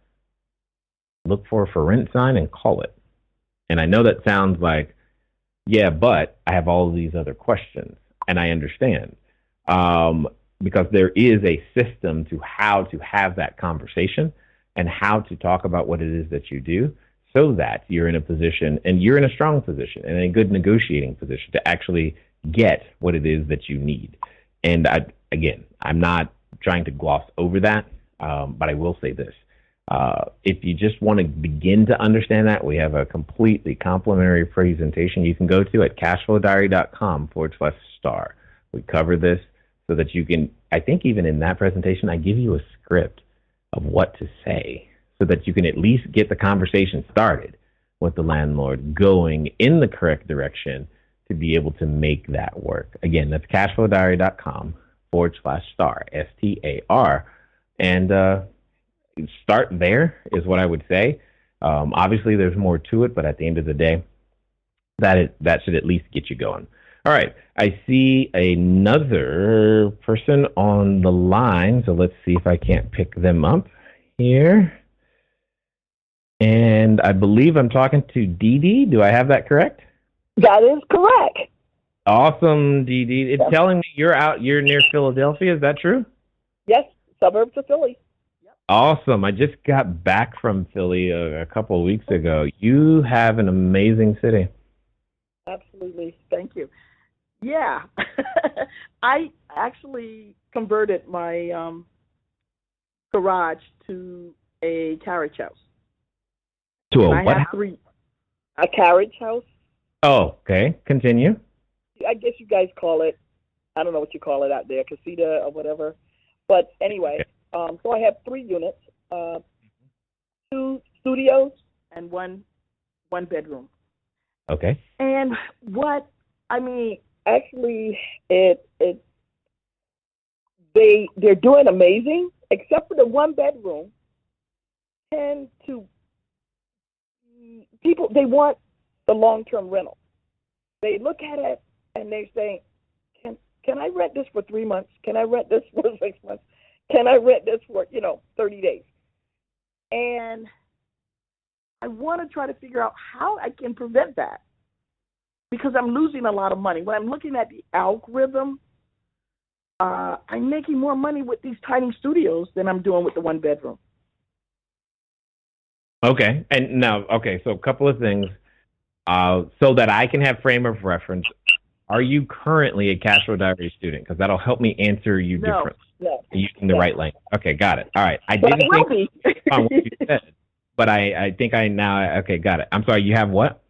look for a for rent sign and call it. And I know that sounds like, yeah, but I have all of these other questions, and I understand because there is a system to how to have that conversation and how to talk about what it is that you do so that you're in a position, and you're in a strong position and a good negotiating position to actually get what it is that you need. And I'm not trying to gloss over that, but I will say this. If you just want to begin to understand that, we have a completely complimentary presentation you can go to at cashflowdiary.com/star. We cover this so that you can, I think even in that presentation, I give you a script of what to say so that you can at least get the conversation started with the landlord going in the correct direction to be able to make that work. Again, that's cashflowdiary.com/star, STAR. And start there is what I would say. Obviously, there's more to it, but at the end of the day, that should at least get you going. All right, I see another person on the line, so let's see if I can't pick them up here. And I believe I'm talking to Dee Dee. Do I have that correct? That is correct. Awesome, Dee Dee. It's telling me you're near Philadelphia. Is that true? Yes, suburbs of Philly. Awesome. I just got back from Philly a couple of weeks ago. You have an amazing city. Absolutely. Thank you. Yeah. I actually converted my garage to a carriage house. To a And I what? have three. A carriage house. Oh, okay. Continue. I guess you guys call it, I don't know what you call it out there, casita or whatever. But anyway, so I have 3 units, 2 studios and one bedroom. Okay. And what I mean, actually, they're doing amazing, except for the 1 bedroom. Tend to people they want the long-term rental. They look at it and they say, can I rent this for 3 months? Can I rent this for 6 months? Can I rent this for 30 days? And I want to try to figure out how I can prevent that, because I'm losing a lot of money. When I'm looking at the algorithm, I'm making more money with these tiny studios than I'm doing with the 1 bedroom. Okay. And now, okay, so a couple of things. So that I can have frame of reference, are you currently a CashFlowDiary student? Because that'll help me answer you differently. No. Using the right language. Okay, got it. All right. I But didn't I will think be. on what you said, but I think I now, okay, got it. I'm sorry, you have what?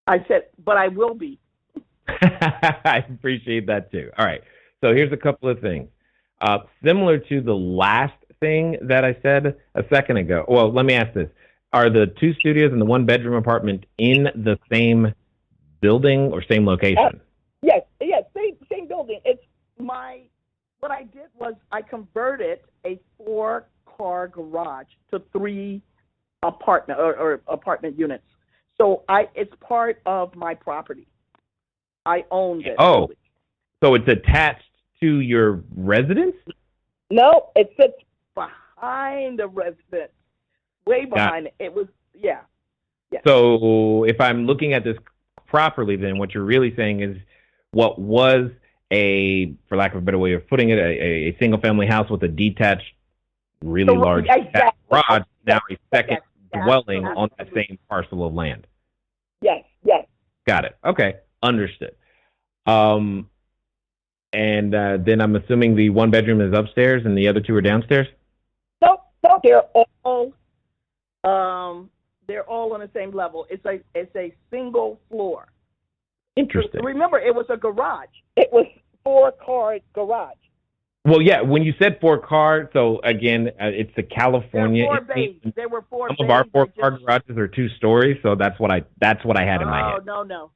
I said, but I will be. I appreciate that too. All right. So here's a couple of things. Similar to the last thing that I said a second ago. Well, let me ask this. Are the 2 studios and the 1 bedroom apartment in the same building or same location? Yes, same building. What I did was I converted a 4-car garage to 3 apartment or apartment units. So it's part of my property. I own it. Oh, so it's attached to your residence? No, it sits behind the residence, way behind it. It was, yeah. So if I'm looking at this properly, then what you're really saying is what was for lack of a better way of putting it, a single family house with a detached, really large garage, now a second dwelling on that same parcel of land. Yes. Got it. Okay, understood. And then I'm assuming the 1 bedroom is upstairs and the other 2 are downstairs? No, they're all on the same level. It's a single floor. Interesting. Remember, it was a garage. It was 4-car garage. Well, yeah, when you said 4-car, so again, it's the California. There were 4 bays. Some of our 4-car garages are 2 stories, so that's what I had in my head. Oh, no.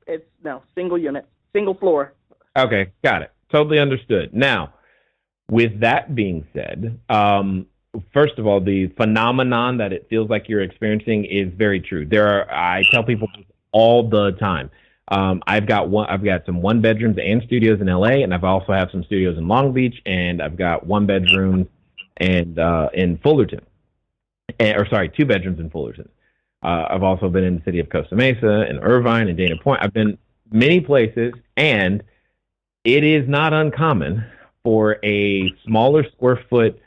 It's single unit, single floor. Okay, got it. Totally understood. Now, with that being said, first of all, the phenomenon that it feels like you're experiencing is very true. I tell people this all the time. I've got some 1 bedrooms and studios in LA, and I've also have some studios in Long Beach, and I've got 1 bedroom and in Fullerton, 2 bedrooms in Fullerton. I've also been in the city of Costa Mesa and Irvine and Dana Point. I've been many places, and it is not uncommon for a smaller square foot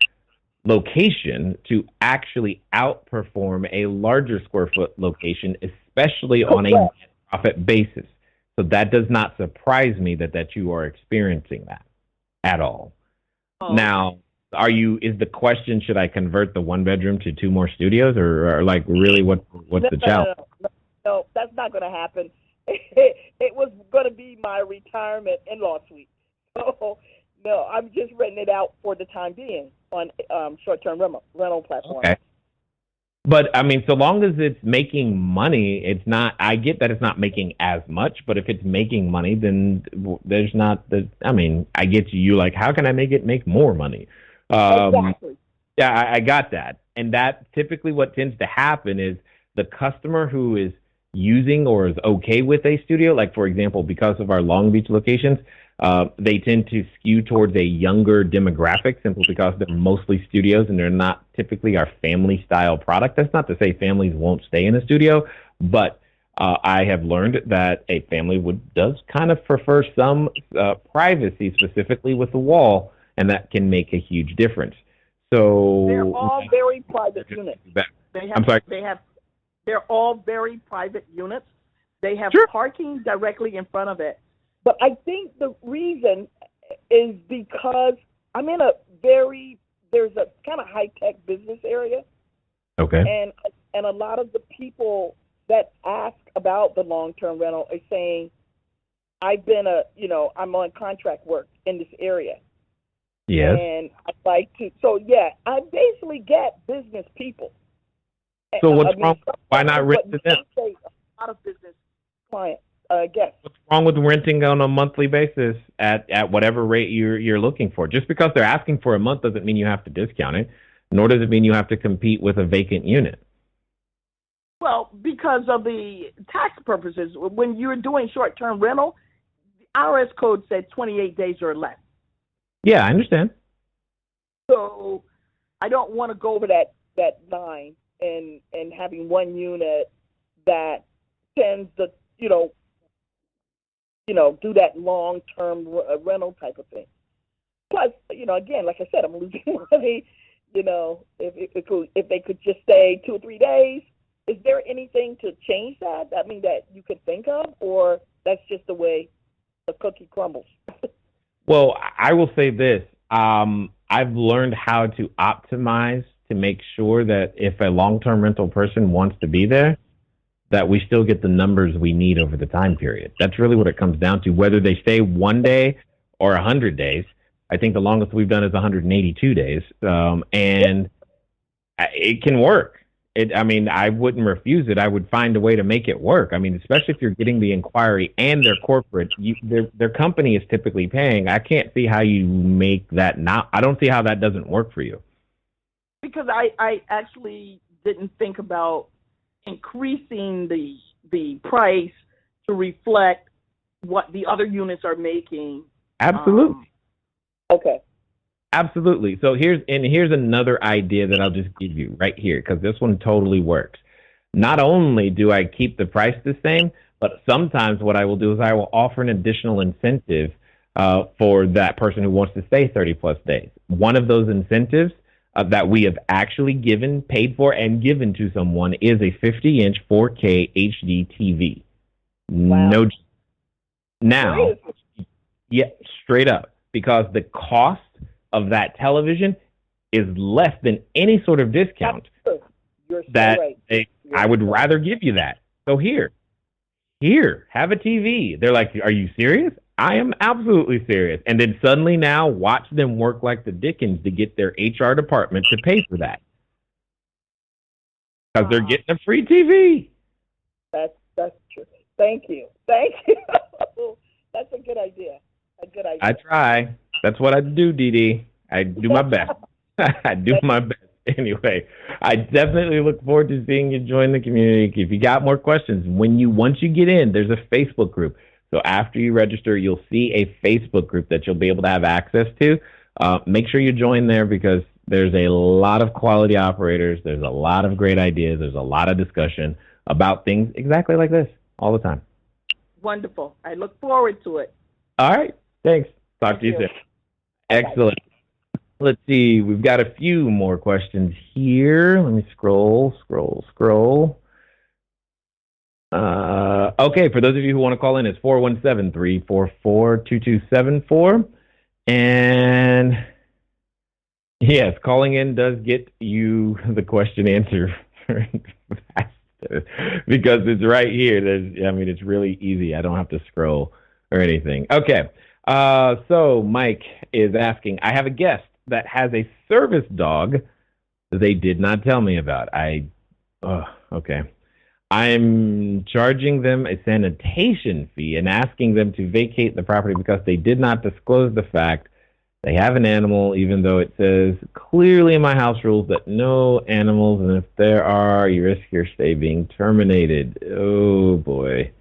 location to actually outperform a larger square foot location, especially on a net profit basis. So that does not surprise me that you are experiencing that at all. Oh. Now, is the question, should I convert the 1 bedroom to 2 more studios, or like really what's the challenge? No, that's not going to happen. It was going to be my retirement in-law suite. So, no, I'm just renting it out for the time being on short-term rental platform. Okay. But, I mean, so long as it's making money, I get that it's not making as much, but if it's making money, then there's not I get you, like, how can I make more money? Exactly. Yeah, I got that. And that typically what tends to happen is the customer who is using or is okay with a studio, like, for example, because of our Long Beach locations, they tend to skew towards a younger demographic simply because they're mostly studios and they're not typically our family style product. That's not to say families won't stay in a studio, but I have learned that a family does kind of prefer some privacy, specifically with the wall, and that can make a huge difference. So they're all very private units. I'm sorry. They're all very private units. They have Sure. parking directly in front of it. But I think the reason is because I'm in there's a kind of high-tech business area. Okay. And a lot of the people that ask about the long-term rental are saying, I'm on contract work in this area. Yes. And I'd like to, so yeah, I basically get business people. So what's wrong? Why not rent to them? A lot of business clients, guests. What's wrong with renting on a monthly basis at whatever rate you're looking for? Just because they're asking for a month doesn't mean you have to discount it, nor does it mean you have to compete with a vacant unit. Well, because of the tax purposes, when you're doing short-term rental, the IRS code said 28 days or less. Yeah, I understand. So I don't want to go over that line and having one unit that tends to, do that long-term rental type of thing. Plus, again, like I said, I'm losing money. If they could just stay 2 or 3 days, is there anything to change that? I mean, that you could think of, or that's just the way the cookie crumbles? Well, I will say this. I've learned how to optimize to make sure that if a long-term rental person wants to be there, that we still get the numbers we need over the time period. That's really what it comes down to. Whether they stay 1 day or 100 days, I think the longest we've done is 182 days, and it can work. I wouldn't refuse it. I would find a way to make it work. I mean, especially if you're getting the inquiry and they're corporate, their company is typically paying. I can't see how you make that not. I don't see how that doesn't work for you. Because I actually didn't think about increasing the price to reflect what the other units are making. Absolutely. Okay. Absolutely. So here's another idea that I'll just give you right here, because this one totally works. Not only do I keep the price the same, but sometimes what I will do is I will offer an additional incentive for that person who wants to stay 30 plus days. One of those incentives that we have actually paid for and given to someone is a 50-inch 4K HD TV. Wow. No. Now, yeah, straight up, because the cost of that television is less than any sort of discount. You're so that right. I would rather give you that. So here, have a TV. They're like, are you serious? I am absolutely serious. And then suddenly now watch them work like the Dickens to get their HR department to pay for that. Because they're getting a free TV. That's true. Thank you. That's a good idea. I try. That's what I do, Dee Dee. I do my best. I do my best. Anyway, I definitely look forward to seeing you join the community. If you got more questions, once you get in, there's a Facebook group. So after you register, you'll see a Facebook group that you'll be able to have access to. Make sure you join there, because there's a lot of quality operators. There's a lot of great ideas. There's a lot of discussion about things exactly like this all the time. Wonderful. I look forward to it. All right. Thanks. Talk to you soon. Excellent. Let's see. We've got a few more questions here. Let me scroll. Okay, for those of you who want to call in, it's 417-344-2274. And yes, calling in does get you the question answered faster, because it's right here. It's really easy. I don't have to scroll or anything. Okay. So Mike is asking, I have a guest that has a service dog they did not tell me about. Okay. I'm charging them a sanitation fee and asking them to vacate the property because they did not disclose the fact they have an animal, even though it says clearly in my house rules that no animals, and if there are, you risk your stay being terminated. Oh boy.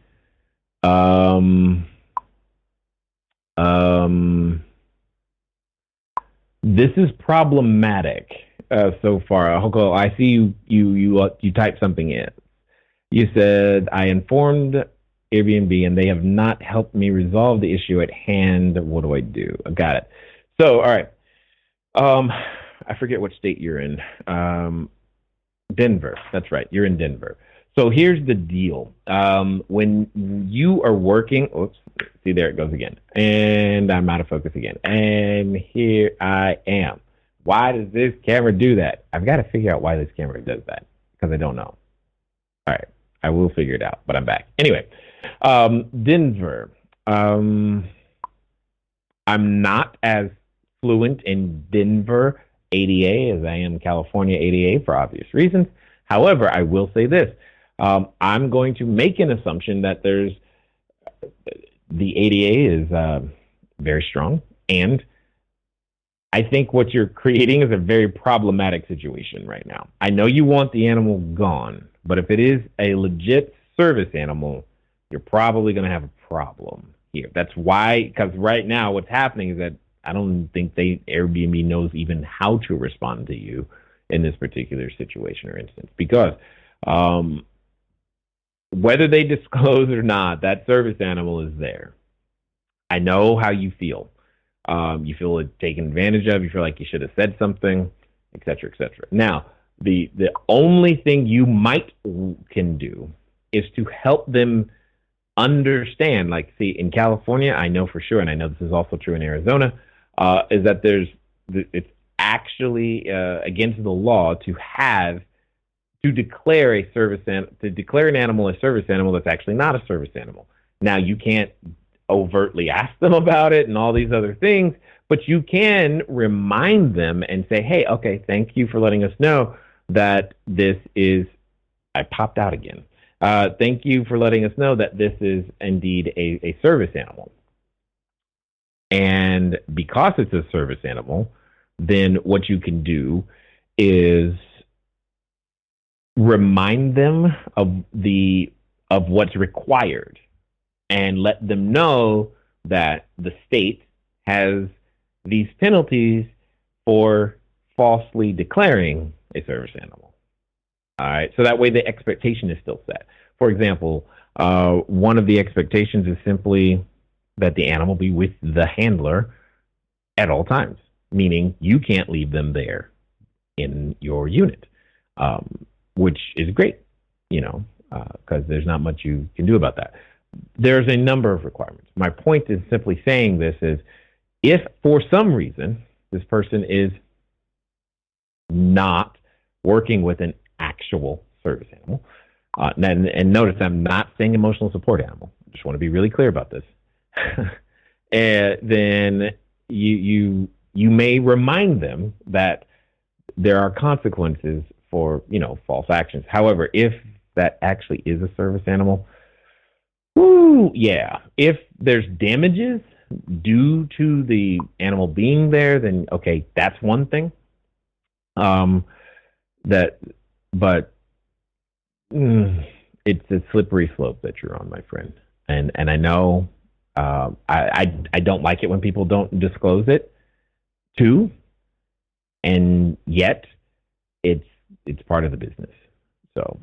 This is problematic so far. I see you typed something in. You said, I informed Airbnb and they have not helped me resolve the issue at hand. What do I do? I got it. So, all right. I forget what state you're in. Denver. That's right. You're in Denver. So here's the deal. When you are working, oops, see, there it goes again. And I'm out of focus again. And here I am. Why does this camera do that? I've got to figure out why this camera does that, because I don't know. All right. I will figure it out, but I'm back. Anyway, Denver. I'm not as fluent in Denver ADA as I am California ADA for obvious reasons. However, I will say this. I'm going to make an assumption that the ADA is very strong, and I think what you're creating is a very problematic situation right now. I know you want the animal gone, but if it is a legit service animal, you're probably going to have a problem here. That's why, because right now what's happening is that I don't think Airbnb knows even how to respond to you in this particular situation or instance, because whether they disclose or not, that service animal is there. I know how you feel. You feel it taken advantage of. You feel like you should have said something, et cetera, et cetera. Now, the only thing you can do is to help them understand. Like, see, in California, I know for sure, and I know this is also true in Arizona, is that it's actually against the law to declare an animal a service animal that's actually not a service animal. Now, you can't overtly ask them about it and all these other things, but you can remind them and say, hey, okay, thank you for letting us know that this is, I popped out again. Thank you for letting us know that this is indeed a service animal. And because it's a service animal, then what you can do is remind them of what's required and let them know that the state has these penalties for falsely declaring a service animal. All right, so that way the expectation is still set. For example, one of the expectations is simply that the animal be with the handler at all times, meaning you can't leave them there in your unit, which is great, because there's not much you can do about that. There's a number of requirements. My point is simply saying this is, if for some reason this person is not working with an actual service animal, and notice I'm not saying emotional support animal. I just want to be really clear about this. Then you may remind them that there are consequences for false actions. However, if that actually is a service animal, if there's damages due to the animal being there, then okay, that's one thing. It's a slippery slope that you're on, my friend, and I know I don't like it when people don't disclose it too, and yet it's part of the business. So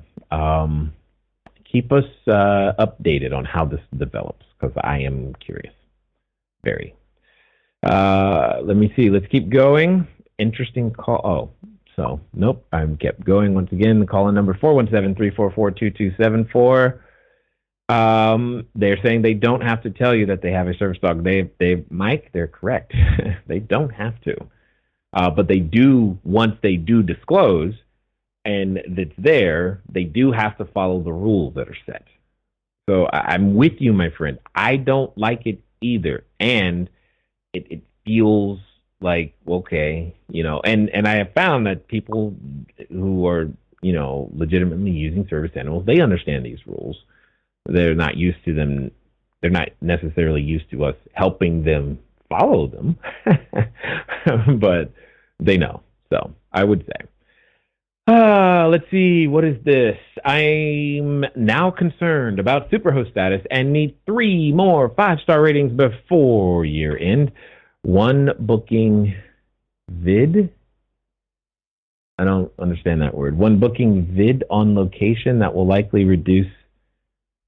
keep us updated on how this develops, because I am curious. Very. Let me see. Let's keep going. Interesting call. Oh, so nope. I'm kept going once again. The call-in number 417-344-2274. They're saying they don't have to tell you that they have a service dog. Mike, they're correct. They don't have to. But they do, once they do disclose and it's there, they do have to follow the rules that are set. So I'm with you, my friend. I don't like it either. And it feels like, okay, and I have found that people who are, legitimately using service animals, they understand these rules. They're not used to them. They're not necessarily used to us helping them follow them, but they know. So I would say, let's see. What is this? I'm now concerned about Superhost status and need 3 more 5-star ratings before year end. One booking vid. I don't understand that word. One booking vid on location that will likely reduce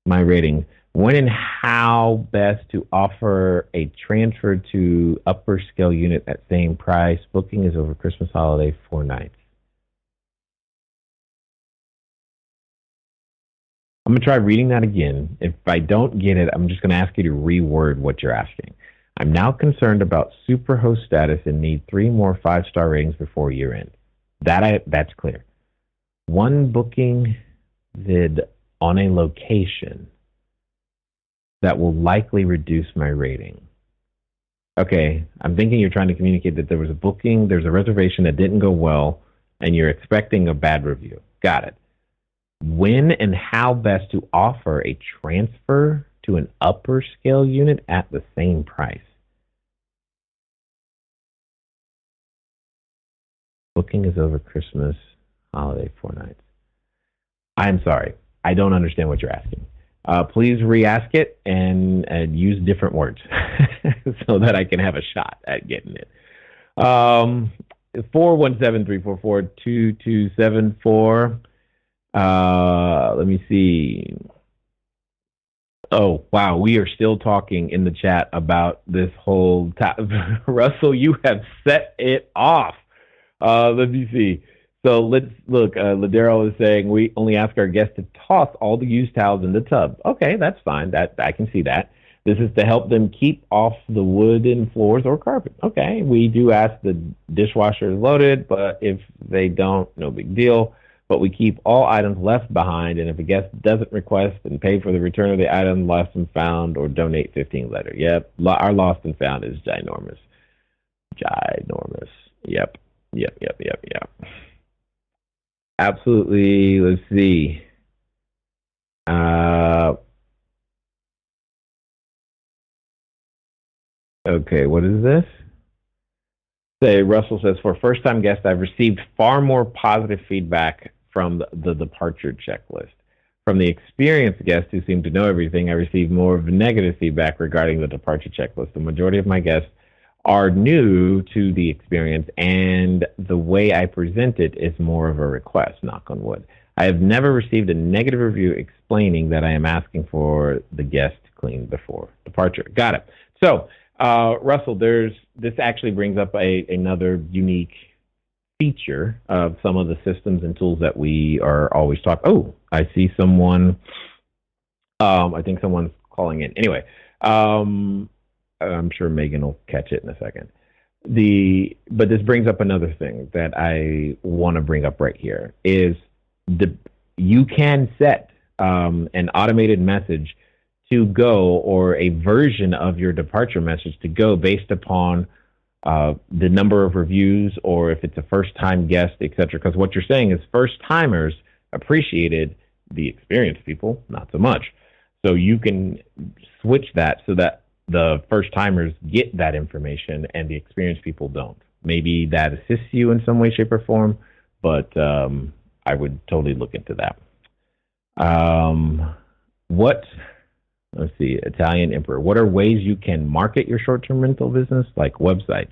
my rating. When and how best to offer a transfer to upper scale unit at same price? Booking is over Christmas holiday, 4 nights. I'm going to try reading that again. If I don't get it, I'm just going to ask you to reword what you're asking. I'm now concerned about superhost status and need 3 more 5-star ratings before year end. That's clear. One booking vid on a location that will likely reduce my rating. Okay, I'm thinking you're trying to communicate that there was a booking, there's a reservation that didn't go well, and you're expecting a bad review. Got it. When and how best to offer a transfer to an upper scale unit at the same price. Booking is over Christmas, holiday, 4 nights. I'm sorry. I don't understand what you're asking. Please re-ask it and use different words so that I can have a shot at getting it. 417-344-2274. Let me see. Oh, wow. We are still talking in the chat about this whole Russell, you have set it off. Let me see. So let's look. Ladero is saying we only ask our guests to toss all the used towels in the tub. Okay, that's fine. That I can see that. This is to help them keep off the wooden floors or carpet. Okay, we do ask the dishwasher is loaded, but if they don't, no big deal. But we keep all items left behind, and if a guest doesn't request and pay for the return of the item, lost and found, or donate 15 letter. Yep, our lost and found is ginormous. Ginormous. Yep. Absolutely. Let's see. Okay, what is this? Say, Russell says, for first-time guests, I've received far more positive feedback from the departure checklist. From the experienced guests who seem to know everything, I received more of negative feedback regarding the departure checklist. The majority of my guests are new to the experience, and the way I present it is more of a request, knock on wood. I have never received a negative review explaining that I am asking for the guest to clean before departure. Got it. So, Russell, this actually brings up another unique feature of some of the systems and tools that we are always talking. Oh, I see someone. I think someone's calling in. Anyway, I'm sure Megan will catch it in a second. But this brings up another thing that I want to bring up right here is you can set an automated message to go, or a version of your departure message to go based upon the number of reviews, or if it's a first-time guest, etc. Because what you're saying is first-timers appreciated, the experienced people not so much. So you can switch that so that the first-timers get that information and the experienced people don't. Maybe that assists you in some way, shape, or form, but I would totally look into that. Let's see, Italian Emperor. What are ways you can market your short-term rental business, like websites?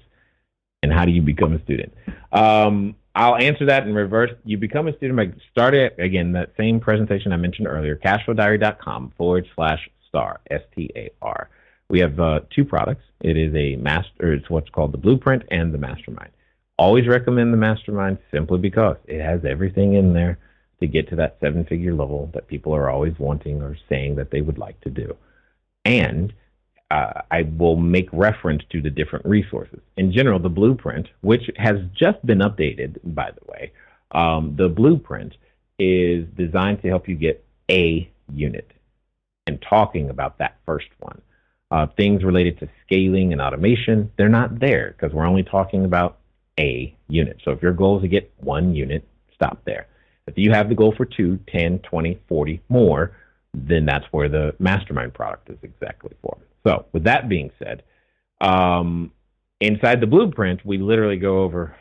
And how do you become a student? I'll answer that in reverse. You become a student by starting, again, that same presentation I mentioned earlier, cashflowdiary.com/star, STAR. We have 2 products. It is it's what's called the Blueprint and the Mastermind. Always recommend the Mastermind simply because it has everything in there to get to that 7-figure level that people are always wanting or saying that they would like to do. And I will make reference to the different resources. In general, the Blueprint, which has just been updated, by the way, the Blueprint is designed to help you get a unit. And talking about that first one. Things related to scaling and automation, they're not there because we're only talking about a unit. So if your goal is to get 1 unit, stop there. If you have the goal for 2, 10, 20, 40 more, then that's where the Mastermind product is exactly for. So with that being said, inside the Blueprint, we literally go over,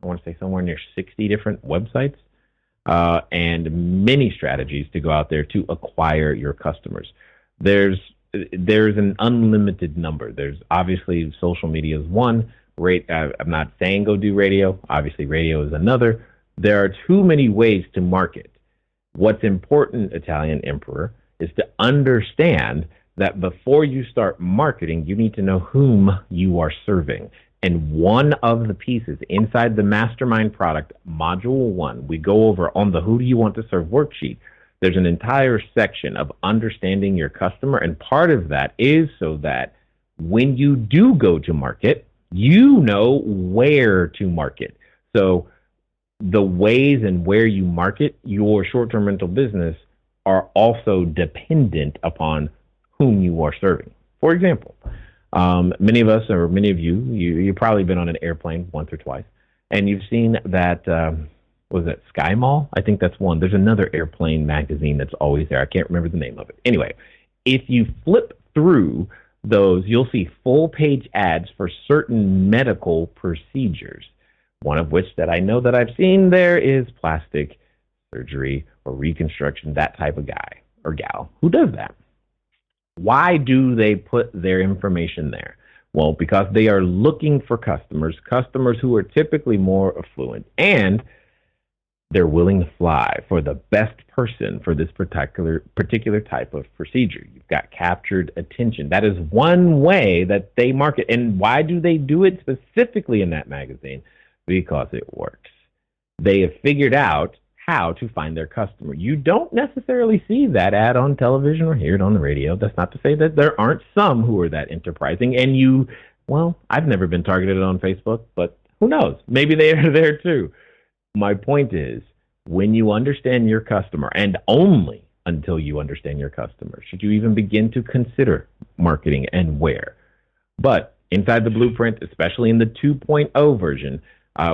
I want to say somewhere near 60 different websites and many strategies to go out there to acquire your customers. There's an unlimited number. There's obviously social media is one. I'm not saying go do radio. Obviously, radio is another. There are too many ways to market. What's important, Italian Emperor, is to understand that before you start marketing, you need to know whom you are serving. And one of the pieces inside the Mastermind product, Module 1, we go over on the Who Do You Want to Serve worksheet. There's an entire section of understanding your customer, and part of that is so that when you do go to market, you know where to market. So the ways and where you market your short-term rental business are also dependent upon whom you are serving. For example, many of us, or many of you've probably been on an airplane once or twice, and you've seen that, was it Sky Mall? I think that's one. There's another airplane magazine that's always there. I can't remember the name of it. Anyway, if you flip through those, you'll see full-page ads for certain medical procedures. One of which that I know that I've seen there is plastic surgery or reconstruction, that type of guy or gal who does that. Why do they put their information there? Well, because they are looking for customers who are typically more affluent, and they're willing to fly for the best person for this particular type of procedure. You've got captured attention. That is one way that they market. And why do they do it specifically in that magazine? Because it works. They have figured out how to find their customer. You don't necessarily see that ad on television or hear it on the radio. That's not to say that there aren't some who are that enterprising. And I've never been targeted on Facebook, but who knows? Maybe they are there too. My point is, when you understand your customer, and only until you understand your customer, should you even begin to consider marketing and where. But inside the blueprint, especially in the 2.0 version,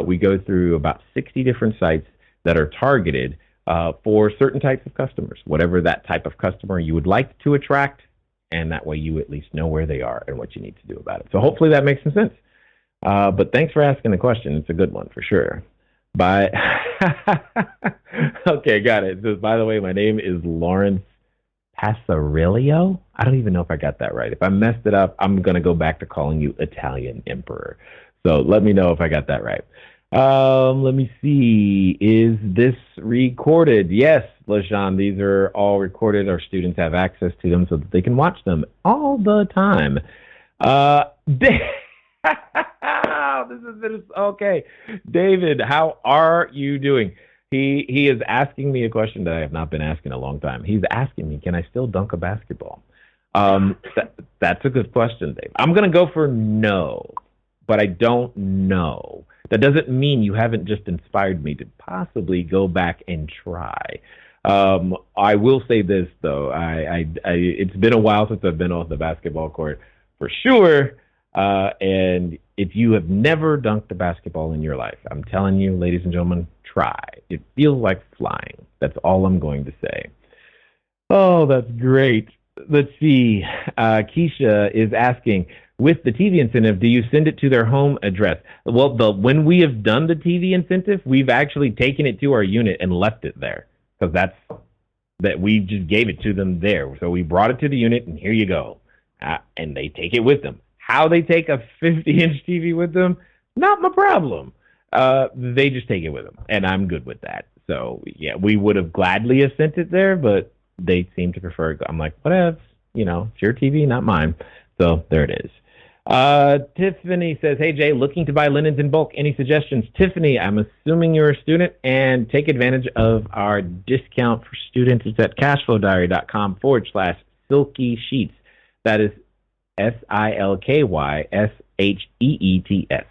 we go through about 60 different sites that are targeted for certain types of customers, whatever that type of customer you would like to attract, and that way you at least know where they are and what you need to do about it. So hopefully that makes some sense. But thanks for asking the question. It's a good one for sure. Okay, got it. It says, by the way, my name is Lawrence Passarillo. I don't even know if I got that right. If I messed it up, I'm going to go back to calling you Italian Emperor. So let me know if I got that right. Let me see. Is this recorded? Yes, LaShawn, these are all recorded. Our students have access to them so that they can watch them all the time. Okay. David, how are you doing? He is asking me a question that I have not been asking in a long time. He's asking me, can I still dunk a basketball? That's a good question, Dave. I'm going to go for no, but I don't know. That doesn't mean you haven't just inspired me to possibly go back and try. I will say this, though. It's been a while since I've been off the basketball court, for sure. And if you have never dunked a basketball in your life, I'm telling you, ladies and gentlemen, try. It feels like flying. That's all I'm going to say. Oh, that's great. Let's see. Keisha is asking, with the TV incentive, do you send it to their home address? Well, when we have done the TV incentive, we've actually taken it to our unit and left it there, because that we just gave it to them there. So we brought it to the unit, and here you go. And they take it with them. How they take a 50-inch TV with them, not my problem. They just take it with them, and I'm good with that. So, yeah, we would have gladly have sent it there, but they seem to prefer it. I'm like, whatever, it's your TV, not mine. So there it is. Tiffany says, hey, Jay, looking to buy linens in bulk. Any suggestions? Tiffany, I'm assuming you're a student, and take advantage of our discount for students. It's at cashflowdiary.com/silky sheets. That is SILKYSHEETS.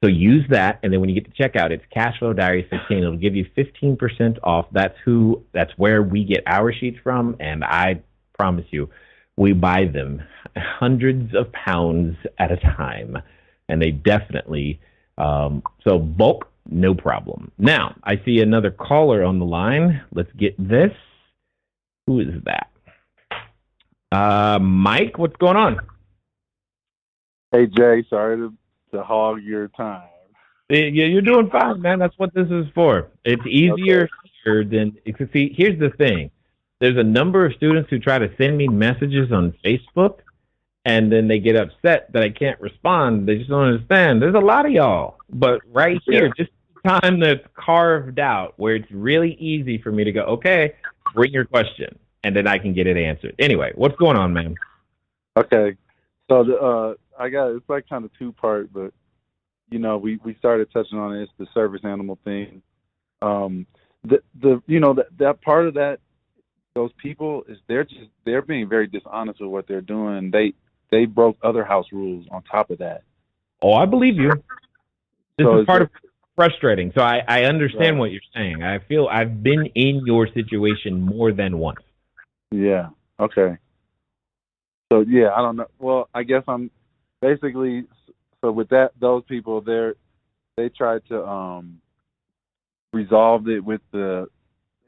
So use that, and then when you get to checkout, it's CashFlowDiary 15. It'll give you 15% off. That's where we get our sheets from, and I promise you, we buy them hundreds of pounds at a time, and they definitely so bulk, no problem. Now, I see another caller on the line. Let's get this. Who is that? Mike, what's going on? Hey, Jay, sorry to hog your time. Yeah, you're doing fine, man. That's what this is for. It's easier than... See, here's the thing. There's a number of students who try to send me messages on Facebook, and then they get upset that I can't respond. They just don't understand. There's a lot of y'all. But right here, just the time that's carved out where it's really easy for me to go, okay, bring your question, and then I can get it answered. Anyway, what's going on, man? Okay. So it's like kind of two-part, but we started touching on it. It's the service animal thing. That part of that those people they're being very dishonest with what they're doing. They broke other house rules on top of that. Oh, I believe you. This So is part of frustrating. So I understand Right. what you're saying. I feel I've been in your situation more than once. Yeah. Okay. So yeah, I don't know. Well, I guess I'm basically so with those people they tried to resolve it with the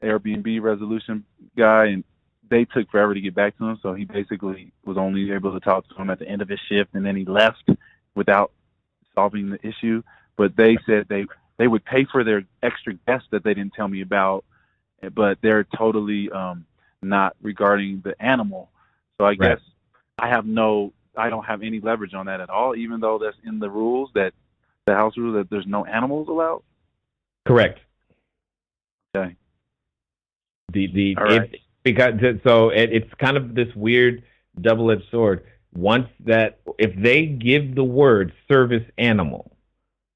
Airbnb resolution guy, and they took forever to get back to him. So he basically was only able to talk to him at the end of his shift, and then he left without solving the issue. But they said they would pay for their extra guests that they didn't tell me about, but they're totally not regarding the animal. So I guess I don't have any leverage on that at all, even though that's in the rules, that the house rule, that there's no animals allowed. Correct. Okay. All right. It's kind of this weird double-edged sword. If they give the word service animal,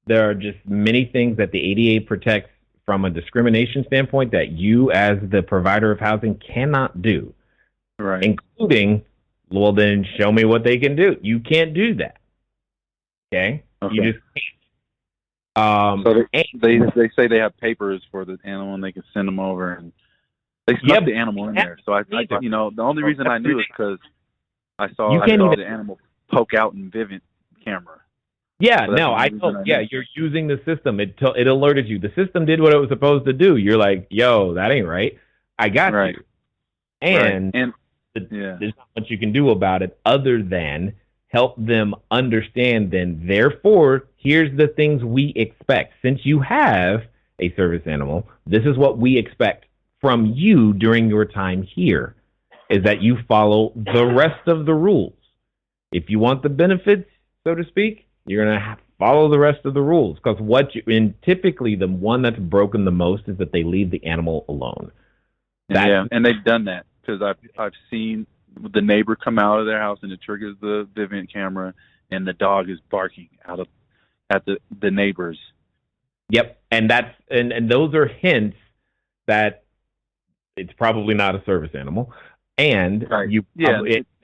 there are just many things that the ADA protects from a discrimination standpoint that you as the provider of housing cannot do. Right. Including, well, then show me what they can do. You can't do that. Okay? You just can't. So they say they have papers for the animal and they can send them over, and they snuck the animal in there. So I the only reason I knew is because I saw the animal poke out in Vivint camera. Yeah, no, I told. Yeah, you're using the system. It alerted you. The system did what it was supposed to do. You're like, yo, that ain't right. I got you. And there's not much you can do about it other than help them understand. Then, therefore, here's the things we expect. Since you have a service animal, this is what we expect from you during your time here, is that you follow the rest of the rules. If you want the benefits, so to speak, you're going to follow the rest of the rules. Because typically the one that's broken the most is that they leave the animal alone. And they've done that, because I've seen the neighbor come out of their house and it triggers the Vivint camera, and the dog is barking at the neighbors. Yep, and those are hints that it's probably not a service animal. And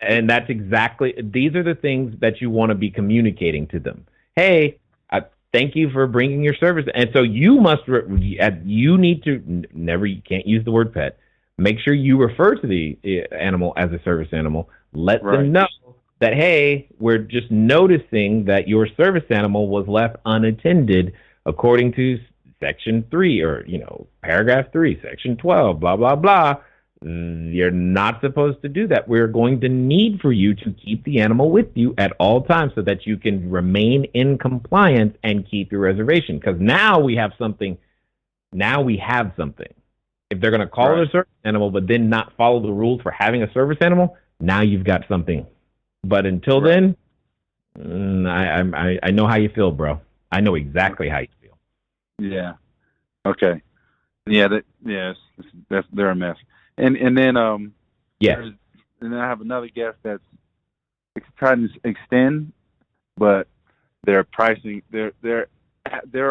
and that's exactly, these are the things that you want to be communicating to them. Hey, thank you for bringing your service. And so you need to you can't use the word pet. Make sure you refer to the animal as a service animal. Let them know that, hey, we're just noticing that your service animal was left unattended according to Section 3 or, Paragraph 3, Section 12, blah, blah, blah. You're not supposed to do that. We're going to need for you to keep the animal with you at all times so that you can remain in compliance and keep your reservation. Because now we have something. If they're going to call it a service animal but then not follow the rules for having a service animal, now you've got something. But until then, I know how you feel, bro. I know exactly how you feel. Yeah. Okay. Yeah. They're a mess. And then and then I have another guest that's trying to extend, but they're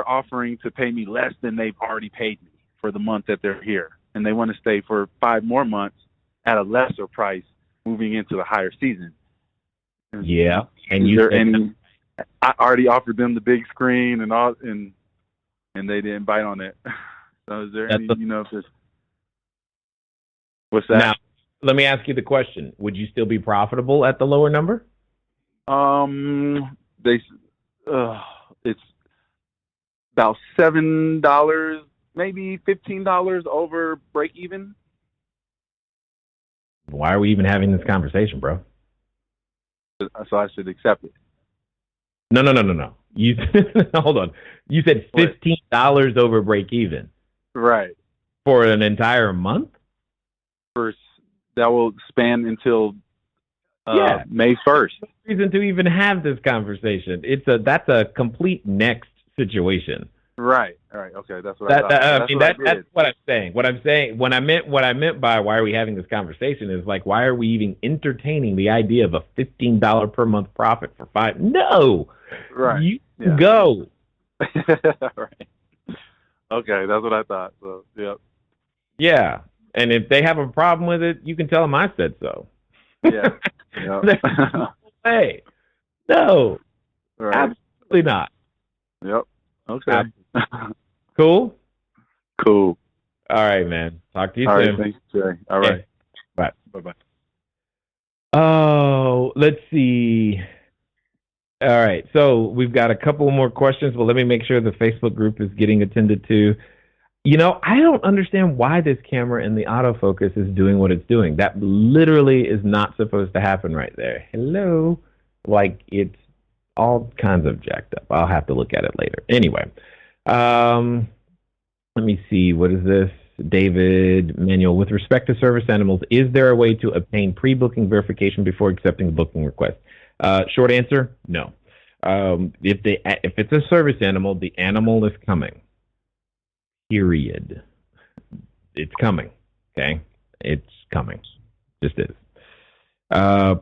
offering to pay me less than they've already paid me for the month that they're here, and they want to stay for 5 more months at a lesser price moving into the higher season. Yeah, and I already offered them the big screen and all, and they didn't bite on it. So is there any, if there's what's that? Now, let me ask you the question: would you still be profitable at the lower number? It's about $7, maybe $15 over break even. Why are we even having this conversation, bro? So I should accept it. No. You hold on. You said $15 over break even. Right. For an entire month? That will span until May 1st. No reason to even have this conversation. That's a complete next situation. Right. All right. Okay. That's what I thought. That's what I'm saying. What I meant by why are we having this conversation is like, why are we even entertaining the idea of a $15 per month profit for 5? No. Right. Go. Right. Okay. That's what I thought. So, yeah. Yeah. And if they have a problem with it, you can tell them I said so. Yeah. Yep. Hey, no, Right. absolutely not. Yep. Okay. Cool? Cool. All right, man. Talk to you All soon. right. Thanks, Jay. All right. Bye. Bye-bye. Oh, let's see. All right. So we've got a couple more questions, but let me make sure the Facebook group is getting attended to. I don't understand why this camera in the autofocus is doing what it's doing. That literally is not supposed to happen right there. Hello? Like, it's all kinds of jacked up. I'll have to look at it later. Anyway, let me see. What is this? David Manuel. With respect to service animals, is there a way to obtain pre-booking verification before accepting a booking request? Short answer, no. If it's a service animal, the animal is coming. Period. It's coming. Okay? It's coming. Just is. My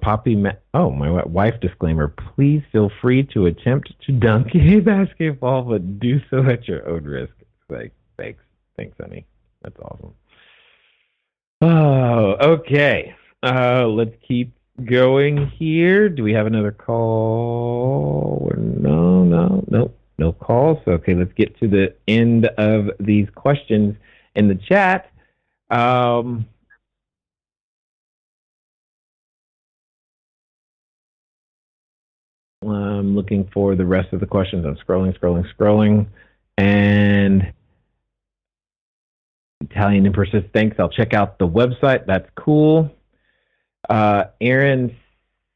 wife disclaimer. Please feel free to attempt to dunk a basketball, but do so at your own risk. Like, thanks, honey. That's awesome. Oh, okay. Let's keep going here. Do we have another call? No calls. Okay, let's get to the end of these questions in the chat. I'm looking for the rest of the questions. I'm scrolling. And Italian and persist. Thanks. I'll check out the website. That's cool. Aaron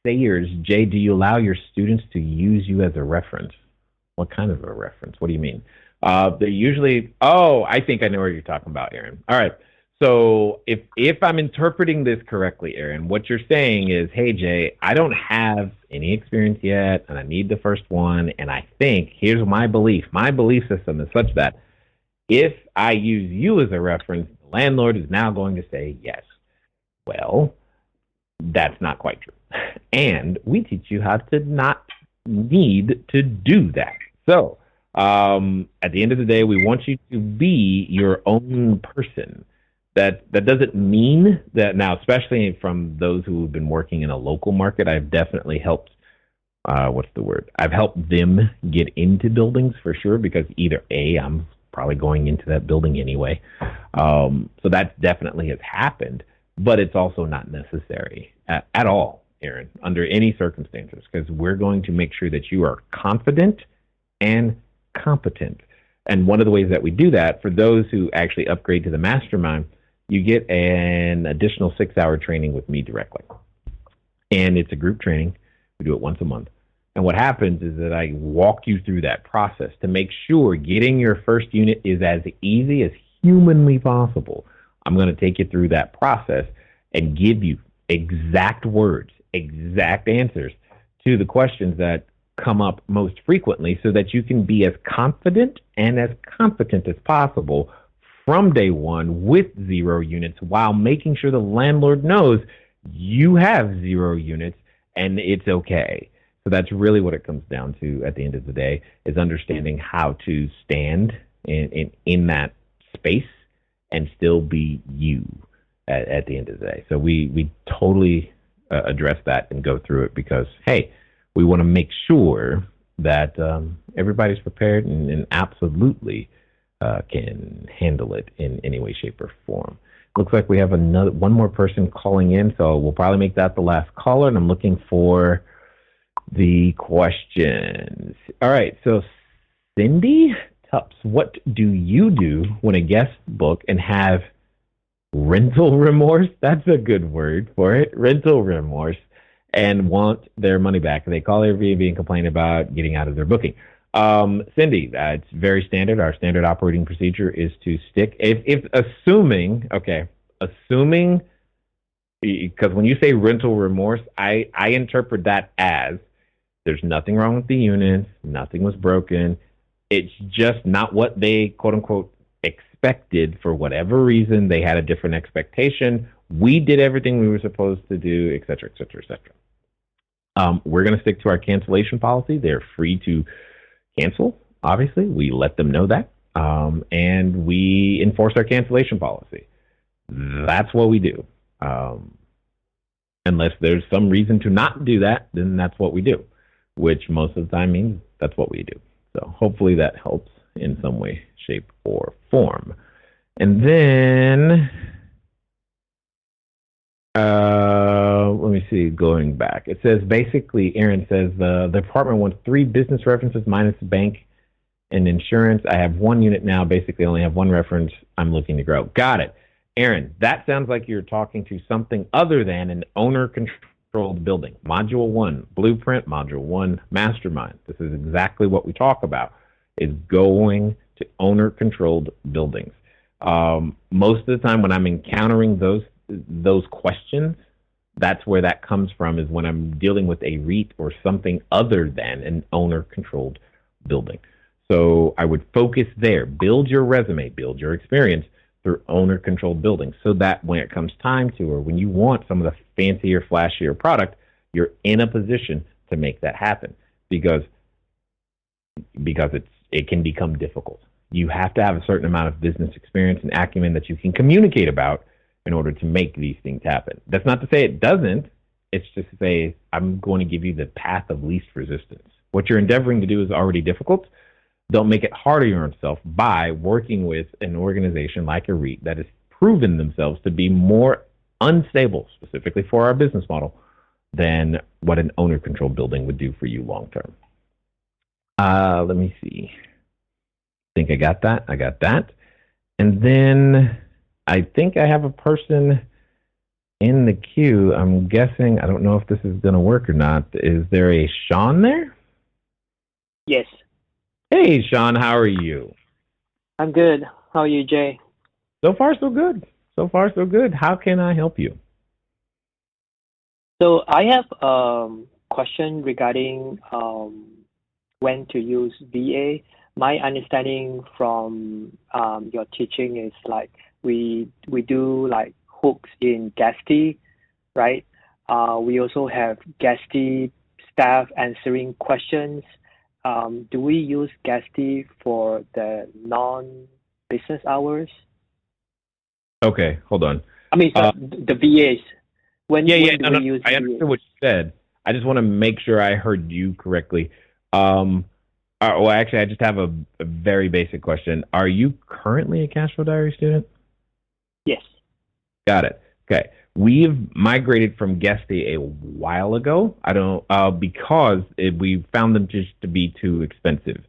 Sayers, Jay, do you allow your students to use you as a reference? What kind of a reference? What do you mean? They usually, I think I know what you're talking about, Aaron. All right. So if I'm interpreting this correctly, Aaron, what you're saying is, hey, Jay, I don't have any experience yet, and I need the first one, and I think, here's my belief. My belief system is such that if I use you as a reference, the landlord is now going to say yes. Well, that's not quite true. And we teach you how to not need to do that. So at the end of the day, we want you to be your own person. That doesn't mean that now, especially from those who have been working in a local market, I've definitely helped, I've helped them get into buildings for sure, because either A, I'm probably going into that building anyway. So that definitely has happened, but it's also not necessary at all, Aaron, under any circumstances, because we're going to make sure that you are confident and competent. And one of the ways that we do that, for those who actually upgrade to the mastermind, you get an additional 6-hour training with me directly. And it's a group training. We do it once a month. And what happens is that I walk you through that process to make sure getting your first unit is as easy as humanly possible. I'm going to take you through that process and give you exact words, exact answers to the questions that come up most frequently, so that you can be as confident and as competent as possible from day one with 0 units, while making sure the landlord knows you have 0 units and it's okay. So that's really what it comes down to at the end of the day, is understanding how to stand in that space and still be you at the end of the day. So we totally address that and go through it, because, hey, we want to make sure that everybody's prepared and absolutely can handle it in any way, shape, or form. Looks like we have one more person calling in, so we'll probably make that the last caller, and I'm looking for the questions. All right, so Cindy Tups, what do you do when a guest book and have rental remorse? That's a good word for it, rental remorse, and want their money back. They call Airbnb and complain about getting out of their booking. Cindy, it's very standard. Our standard operating procedure is to stick, assuming, because when you say rental remorse, I interpret that as there's nothing wrong with the units, nothing was broken. It's just not what they, quote unquote, expected. For whatever reason, they had a different expectation. We did everything we were supposed to do, et cetera, et cetera, et cetera. We're going to stick to our cancellation policy. They're free to cancel. Obviously, we let them know that, and we enforce our cancellation policy. that's what we do. Unless there's some reason to not do that, then that's what we do, which most of the time means that's what we do. So hopefully that helps in some way, shape, or form. And then, let me see, going back. It says, basically, Aaron says, the department wants 3 business references minus bank and insurance. I have 1 unit now, basically only have 1 reference. I'm looking to grow. Got it. Aaron, that sounds like you're talking to something other than an owner-controlled building. Module 1, blueprint. Module 1, mastermind. This is exactly what we talk about, is going to owner-controlled buildings. Most of the time when I'm encountering those questions, that's where that comes from, is when I'm dealing with a REIT or something other than an owner-controlled building. So I would focus there. Build your resume, build your experience through owner-controlled buildings, so that when it comes time to, or when you want some of the fancier, flashier product, you're in a position to make that happen, because it can become difficult. You have to have a certain amount of business experience and acumen that you can communicate about in order to make these things happen. That's not to say it doesn't. It's just to say, I'm going to give you the path of least resistance. What you're endeavoring to do is already difficult. Don't make it harder on yourself by working with an organization like a REIT that has proven themselves to be more unstable, specifically for our business model, than what an owner-controlled building would do for you long-term. Let me see. I think I got that. I got that. And then I think I have a person in the queue. I'm guessing, I don't know if this is going to work or not. Is there a Sean there? Yes. Hey, Sean, how are you? I'm good. How are you, Jay? So far, so good. So far, so good. How can I help you? So I have a question regarding when to use VA. My understanding from your teaching is like we do like hooks in Guesty, right? We also have Guesty staff answering questions. Do we use Guesty for the non-business hours? Okay, hold on. I mean, the VAs. When do we use I understood what you said. I just want to make sure I heard you correctly. Well, actually, I just have a very basic question. Are you currently a CashFlowDiary student? Yes. Got it. Okay. We've migrated from Guesty a while ago. Because we found them just to be too expensive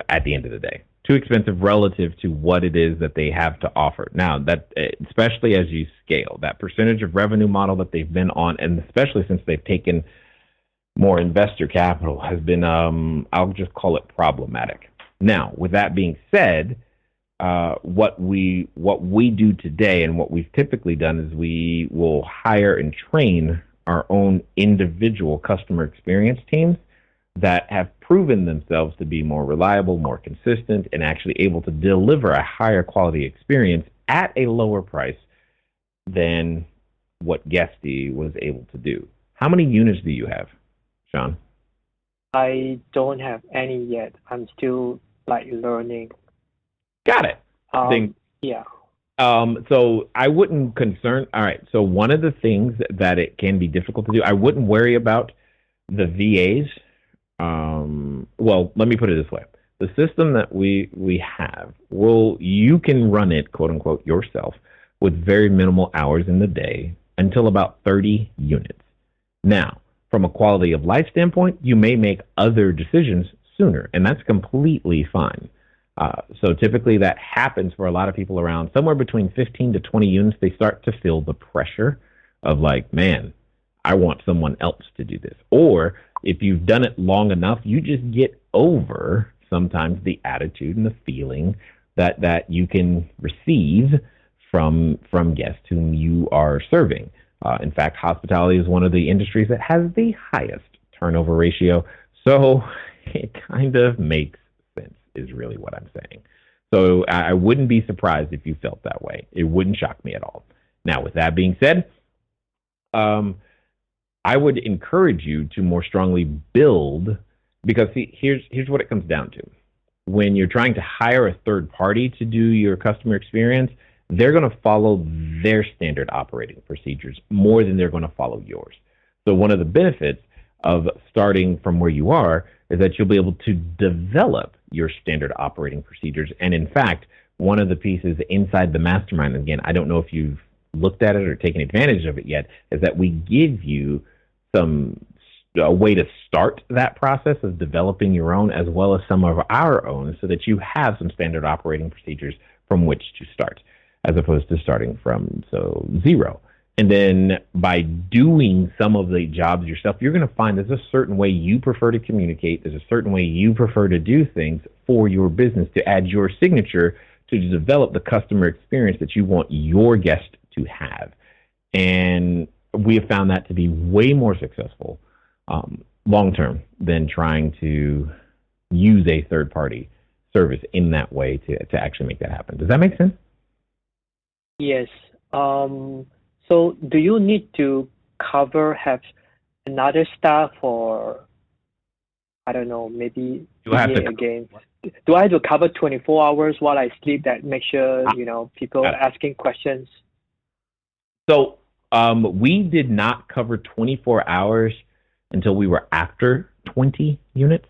at the end of the day. Too expensive relative to what it is that they have to offer. Now, that especially as you scale, that percentage of revenue model that they've been on, and especially since they've taken more investor capital, has been, I'll just call it problematic. Now, with that being said, what we do today and what we've typically done is we will hire and train our own individual customer experience teams that have proven themselves to be more reliable, more consistent, and actually able to deliver a higher quality experience at a lower price than what Guesty was able to do. How many units do you have, Sean? I don't have any yet. I'm still like learning. Got it. Yeah. So I wouldn't concern. All right. So one of the things that it can be difficult to do, I wouldn't worry about the VAs. Well, let me put it this way. The system that we have, you can run it, quote unquote, yourself with very minimal hours in the day until about 30 units. Now, from a quality of life standpoint, you may make other decisions sooner, and that's completely fine. So typically that happens for a lot of people around somewhere between 15 to 20 units. They start to feel the pressure of like, man, I want someone else to do this. Or if you've done it long enough, you just get over sometimes the attitude and the feeling that you can receive from guests whom you are serving. In fact, hospitality is one of the industries that has the highest turnover ratio. So it kind of makes sense, is really what I'm saying. So I wouldn't be surprised if you felt that way. It wouldn't shock me at all. Now, with that being said, I would encourage you to more strongly build, because see, here's what it comes down to. When you're trying to hire a third party to do your customer experience, they're going to follow their standard operating procedures more than they're going to follow yours. So one of the benefits of starting from where you are is that you'll be able to develop your standard operating procedures. And in fact, one of the pieces inside the mastermind, again, I don't know if you've looked at it or taken advantage of it yet, is that we give you a way to start that process of developing your own as well as some of our own so that you have some standard operating procedures from which to start as opposed to starting from zero. And then by doing some of the jobs yourself, you're going to find there's a certain way you prefer to communicate. There's a certain way you prefer to do things for your business to add your signature to develop the customer experience that you want your guest to have. And we have found that to be way more successful long-term than trying to use a third-party service in that way to actually make that happen. Does that make sense? Yes. So do you need to have another staff or, I don't know, maybe again? Do I have to cover 24 hours while I sleep that make sure, people are asking questions? So we did not cover 24 hours until we were after 20 units.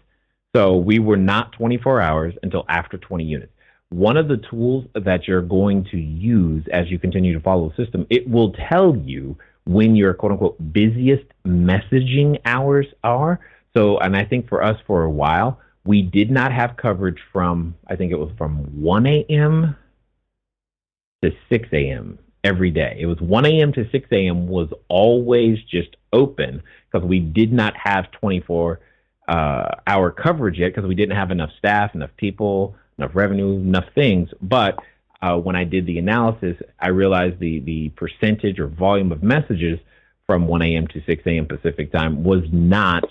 So we were not 24 hours until after 20 units. One of the tools that you're going to use as you continue to follow the system, it will tell you when your quote unquote busiest messaging hours are. So, and I think for us for a while, we did not have coverage from, I think it was from 1 a.m. to 6 a.m. every day. It was 1 a.m. to 6 a.m. was always just open because we did not have 24-hour coverage yet because we didn't have enough staff, enough people, enough revenue, enough things. But when I did the analysis, I realized the percentage or volume of messages from 1 a.m. to 6 a.m. Pacific time was not,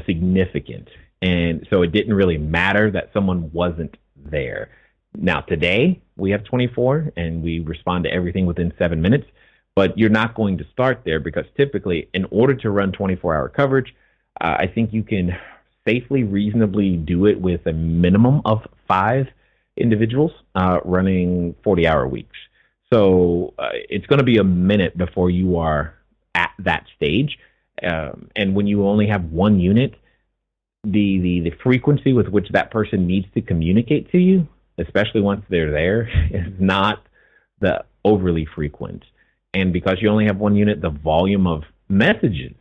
significant. And so it didn't really matter that someone wasn't there. Now, today we have 24 and we respond to everything within 7 minutes, but you're not going to start there because typically in order to run 24-hour coverage, I think you can safely, reasonably do it with a minimum of 5 individuals running 40-hour weeks. So it's going to be a minute before you are at that stage. And when you only have one unit, the frequency with which that person needs to communicate to you, especially once they're there, is not the overly frequent. And because you only have one unit, the volume of messages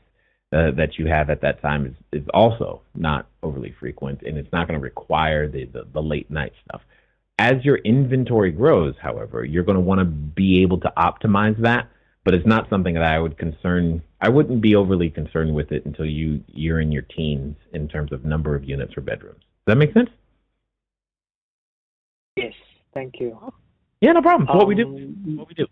that you have at that time is also not overly frequent, and it's not going to require the late night stuff. As your inventory grows, however, you're going to want to be able to optimize that, but it's not something that I wouldn't be overly concerned with it until you're in your teens in terms of number of units or bedrooms. Does that make sense? Yes, thank you. Yeah, no problem. What we do.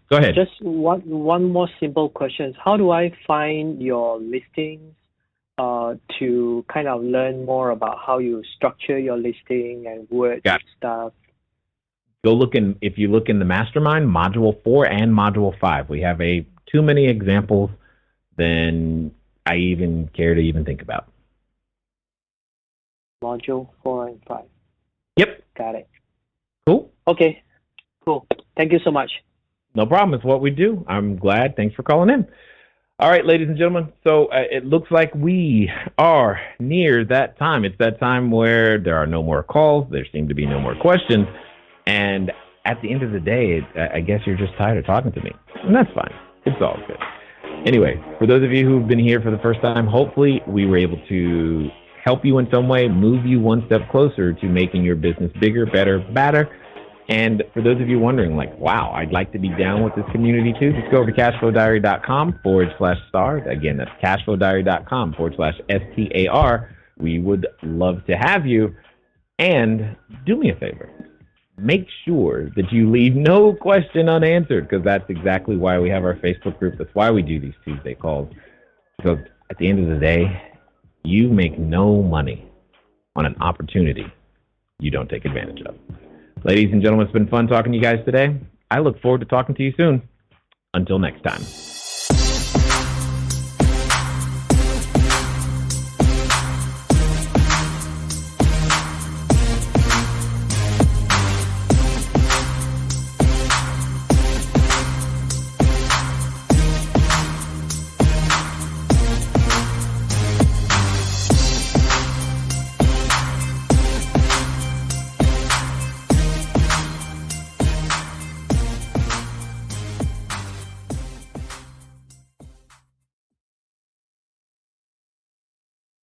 Go ahead. Just one more simple question. How do I find your listings to kind of learn more about how you structure your listing and words and stuff? If you look in the Mastermind, Module 4 and Module 5, we have too many examples than I even care to even think about. Module 4 and 5. Yep. Got it. Cool. Okay. Cool. Thank you so much. No problem. It's what we do. I'm glad. Thanks for calling in. All right, ladies and gentlemen. So it looks like we are near that time. It's that time where there are no more calls. There seem to be no more questions. And at the end of the day, I guess you're just tired of talking to me. And that's fine. It's all good. Anyway, for those of you who've been here for the first time, hopefully we were able to help you in some way, move you one step closer to making your business bigger, better, badder. And for those of you wondering, wow, I'd like to be down with this community too, just go over to cashflowdiary.com/star. Again, that's cashflowdiary.com/STAR. We would love to have you. And do me a favor. Make sure that you leave no question unanswered, because that's exactly why we have our Facebook group. That's why we do these Tuesday calls. Because at the end of the day, you make no money on an opportunity you don't take advantage of. Ladies and gentlemen, it's been fun talking to you guys today. I look forward to talking to you soon. Until next time.